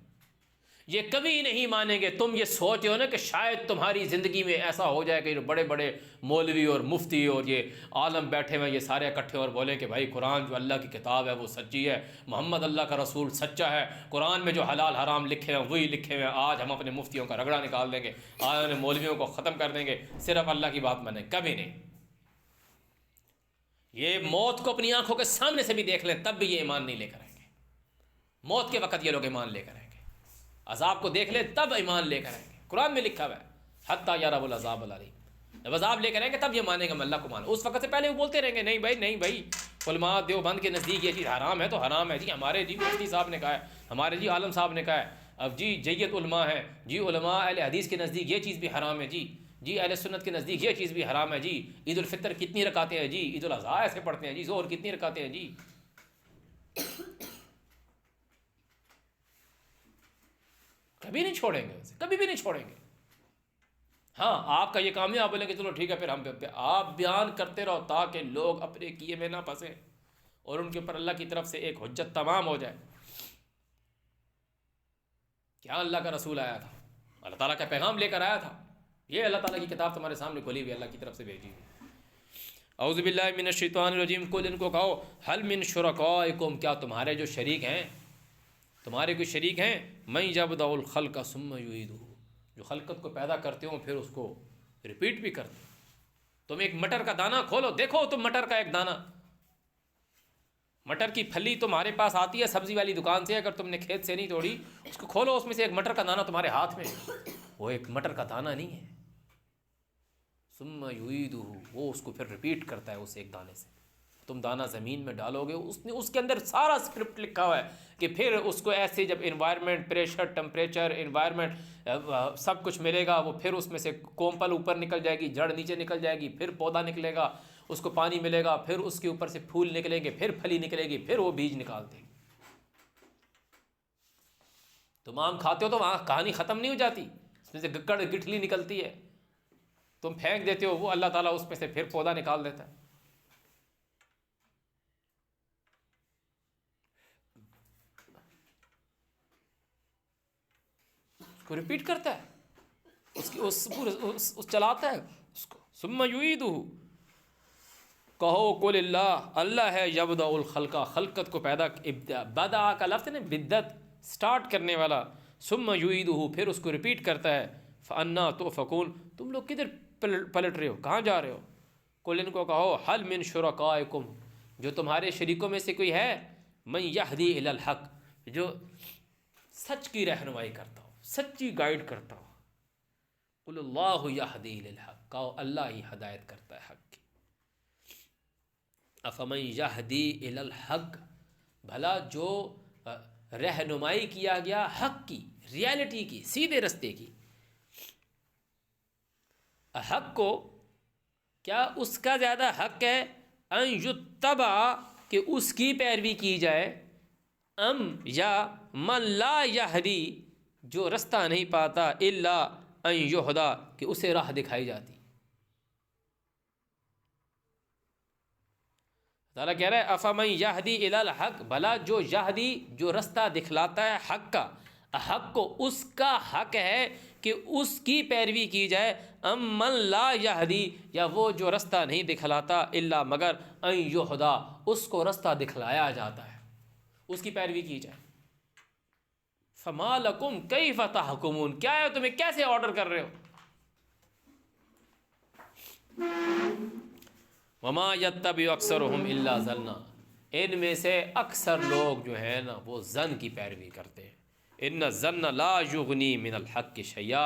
یہ کبھی نہیں مانیں گے۔ تم یہ سوچتے ہو نا کہ شاید تمہاری زندگی میں ایسا ہو جائے کہ بڑے بڑے مولوی اور مفتی اور یہ عالم بیٹھے ہوئے، یہ سارے اکٹھے اور بولیں کہ بھائی قرآن جو اللہ کی کتاب ہے وہ سچی ہے، محمد اللہ کا رسول سچا ہے، قرآن میں جو حلال حرام لکھے ہیں وہی لکھے ہوئے ہیں، آج ہم اپنے مفتیوں کا رگڑا نکال دیں گے، آج اپنے مولویوں کو ختم کر دیں گے، صرف اللہ کی بات مانیں، کبھی نہیں۔ یہ موت کو اپنی آنکھوں کے سامنے سے بھی دیکھ لیں تب بھی یہ ایمان نہیں لے کر آئیں گے، موت کے وقت یہ لوگ ایمان لے کر آئیں گے، عذاب کو دیکھ لیں تب ایمان لے کر آئیں گے، قرآن میں لکھا ہوا ہے حتیٰ یروا العذاب العلیم، جب عذاب لے کر آئیں گے تب یہ مانیں گے، اللہ کو مانیں، اس وقت سے پہلے وہ بولتے رہیں گے نہیں بھائی علماء دیوبند کے نزدیک یہ چیز حرام ہے تو حرام ہے جی، ہمارے جی مفتی صاحب نے کہا ہے، ہمارے جی عالم صاحب نے کہا ہے، اب جی جیت علماء ہیں جی، علماء اہل حدیث کے نزدیک یہ چیز بھی حرام ہے جی، جی اہل سنت کے نزدیک یہ چیز بھی حرام ہے جی، عید الفطر کتنی رکعتیں ہیں جی، عید الاضحیٰ ایسے پڑھتے ہیں جی، ظہر کتنی رکعتیں ہیں جی. کبھی نہیں چھوڑیں گے اسے، کبھی بھی نہیں چھوڑیں گے. ہاں آپ کا یہ کام ہے، آپ بولیں کہ چلو ٹھیک ہے پھر ہم پہ آپ بیان کرتے رہو تاکہ لوگ اپنے کیے میں نہ پھنسیں اور ان کے اوپر اللہ کی طرف سے ایک حجت تمام ہو جائے. کیا اللہ کا رسول آیا تھا، اللہ تعالیٰ کا پیغام لے کر آیا تھا، یہ اللہ تعالیٰ کی کتاب تمہارے سامنے کھلی ہوئی اللہ کی طرف سے بھیجی ہوئی. اعوذ باللہ من الشیطان الرجیم. قل ان کو کہو حل من شرکائکم، کیا تمہارے جو شریک ہیں، تمہارے کوئی شریک ہیں، من یبدأ الخلق ثم یعیدہ، جو خلقت کو پیدا کرتے ہوں پھر اس کو ریپیٹ بھی کرتے ہوں. تم ایک مٹر کا دانہ کھولو، دیکھو تم مٹر کا ایک دانہ، مٹر کی پھلی تمہارے پاس آتی ہے سبزی والی دکان سے، اگر تم نے کھیت سے نہیں توڑی، اس کو کھولو، اس میں سے ایک مٹر کا دانہ تمہارے ہاتھ میں، وہ ایک مٹر کا دانہ نہیں ہے. ثم یعیدہ، وہ اس کو پھر ریپیٹ کرتا ہے اس ایک دانے سے. تم دانہ زمین میں ڈالو گے، اس کے اندر سارا اسکرپٹ لکھا ہوا ہے کہ پھر اس کو ایسے جب انوائرمنٹ، پریشر، ٹمپریچر، انوائرمنٹ سب کچھ ملے گا، وہ پھر اس میں سے کومپل اوپر نکل جائے گی، جڑ نیچے نکل جائے گی، پھر پودا نکلے گا، اس کو پانی ملے گا، پھر اس کے اوپر سے پھول نکلیں گے، پھر پھلی نکلے گی، پھر وہ بیج نکال دے گی. تم آم کھاتے ہو تو وہاں کہانی ختم نہیں ہو جاتی، اس میں سے گکڑ گٹھلی نکلتی ہے، تم پھینک دیتے ہو، وہ اللہ تعالیٰ اس میں سے پھر پودا نکال دیتا ہے. اس کو ریپیٹ کرتا ہے، اس چلاتا ہے اس کو. ثم یعیدہ، کہو قل اللہ ہے یبدأ الخلق، خلقت کو پیدا، بدا کا لفظ ہے نا، بدت، سٹارٹ کرنے والا. ثم یعیدہ، پھر اس کو ریپیٹ کرتا ہے. فانا تؤفکون، تم لوگ کدھر پلٹ رہے ہو، کہاں جا رہے ہو. قل ان کو کہو حل من شرکائکم، جو تمہارے شریکوں میں سے کوئی ہے، من یہدی الی الحق، جو سچ کی رہنمائی کرتا ہو، سچی گائیڈ کرتا ہو. قل اللہ یہدی الی الحق، کہو اللہ ہی ہدایت کرتا ہے حق کی. افمن یہدی الی الحق، بھلا جو رہنمائی کیا گیا حق کی، ریالٹی کی، سیدھے رستے کی، حق کو، کیا اس کا زیادہ حق ہے ان یتبع، کہ اس کی پیروی کی جائے، ام یا من لا یہدی، جو رستہ نہیں پاتا، الا ان یہدا، کہ اسے راہ دکھائی جاتی. تعالیٰ کہہ رہا ہے افمن یہدی الی الحق، بھلا جو یہدی، جو رستہ دکھلاتا ہے حق کا، حق کو، اس کا حق ہے کہ اس کی پیروی کی جائے، ام من لا یہدی، یا وہ جو رستہ نہیں دکھلاتا، الا مگر ان یہدا، اس کو رستہ دکھلایا جاتا ہے، اس کی پیروی کی جائے. فما لکم کیف تحکمون، کیا ہے تمہیں کیسے آرڈر کر رہے ہو. وما یتبع اکثرهم الا ظنا، ان میں سے اکثر لوگ جو ہیں نا وہ ظن کی پیروی کرتے ہیں. ان الظن لا یغنی من الحق شیئا،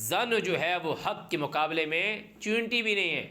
ظن جو ہے وہ حق کے مقابلے میں چونٹی بھی نہیں ہے.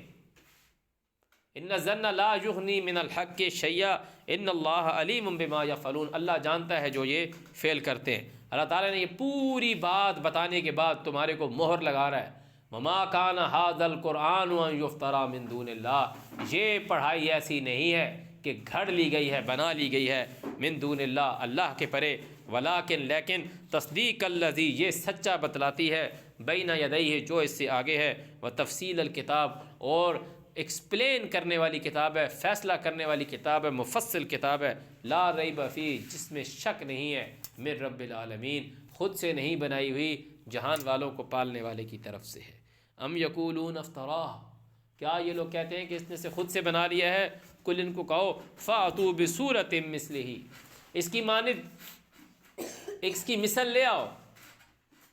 ان الظن لا یغنی من الحق شیئا ان اللہ علیم بما یفعلون، اللہ جانتا ہے جو یہ فعل کرتے ہیں. اللہ تعالیٰ نے یہ پوری بات بتانے کے بعد تمہارے کو مہر لگا رہا ہے. وما کان ھذا القرآن ان یفترى من دون اللہ، یہ پڑھائی ایسی نہیں ہے کہ گھڑ لی گئی ہے، بنا لی گئی ہے، من دون اللہ، اللہ کے پرے. ولیکن، لیکن، تصدیق الذی، یہ سچا بتلاتی ہے، بین یدیہ، جو اس سے آگے ہے، و تفصیل الکتاب، اور ایکسپلین کرنے والی کتاب ہے، فیصلہ کرنے والی کتاب ہے، مفصل کتاب ہے، لا ریب فیہ، جس میں شک نہیں ہے، من رب العالمین، خود سے نہیں بنائی ہوئی، جہان والوں کو پالنے والے کی طرف سے ہے. ام یقولون افتراہ، کیا یہ لوگ کہتے ہیں کہ اس نے سے خود سے بنا لیا ہے. کل ان کو کہو فاتوا بصورۃ مثلہ، اس کی مانند، اس کی مثل لے آؤ.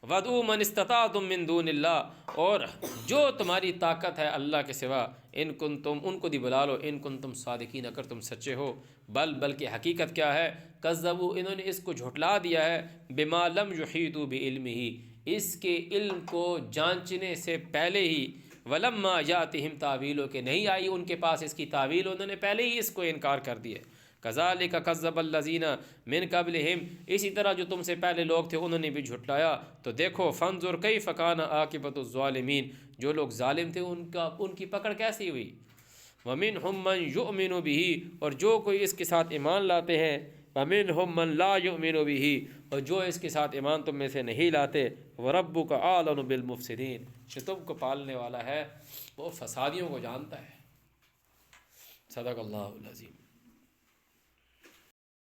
ودعوا من استطعتم من دون اللہ، اور جو تمہاری طاقت ہے اللہ کے سوا، ان کنتم، ان کو دی بلا لو، ان کنتم صادقین، اگر تم سچے ہو. بلکہ حقیقت کیا ہے، کذبوا، انہوں نے اس کو جھٹلا دیا ہے، بما لم یحیطوا بعلمہ، اس کے علم کو جانچنے سے پہلے ہی، ولما یاتہم تاویلہ، کہ نہیں آئی ان کے پاس اس کی تعویل، انہوں نے پہلے ہی اس کو انکار کر دیا. کذالک کذب الذین من قبلہم، اسی طرح جو تم سے پہلے لوگ تھے انہوں نے بھی جھٹلایا، تو دیکھو فانظر کیف کان عاقبۃ الظالمین، جو لوگ ظالم تھے ان کی پکڑ کیسی ہوئی۔ ومنہم من یؤمن بہ، اور جو کوئی اس کے ساتھ ایمان لاتے ہیں، ومنہم من لا یؤمن بہ، اور جو اس کے ساتھ ایمان تم میں سے نہیں لاتے، وربک اعلم بالمفسدین، کہ تم کو پالنے والا ہے وہ فسادیوں کو جانتا ہے۔ صدق اللہ العظیم۔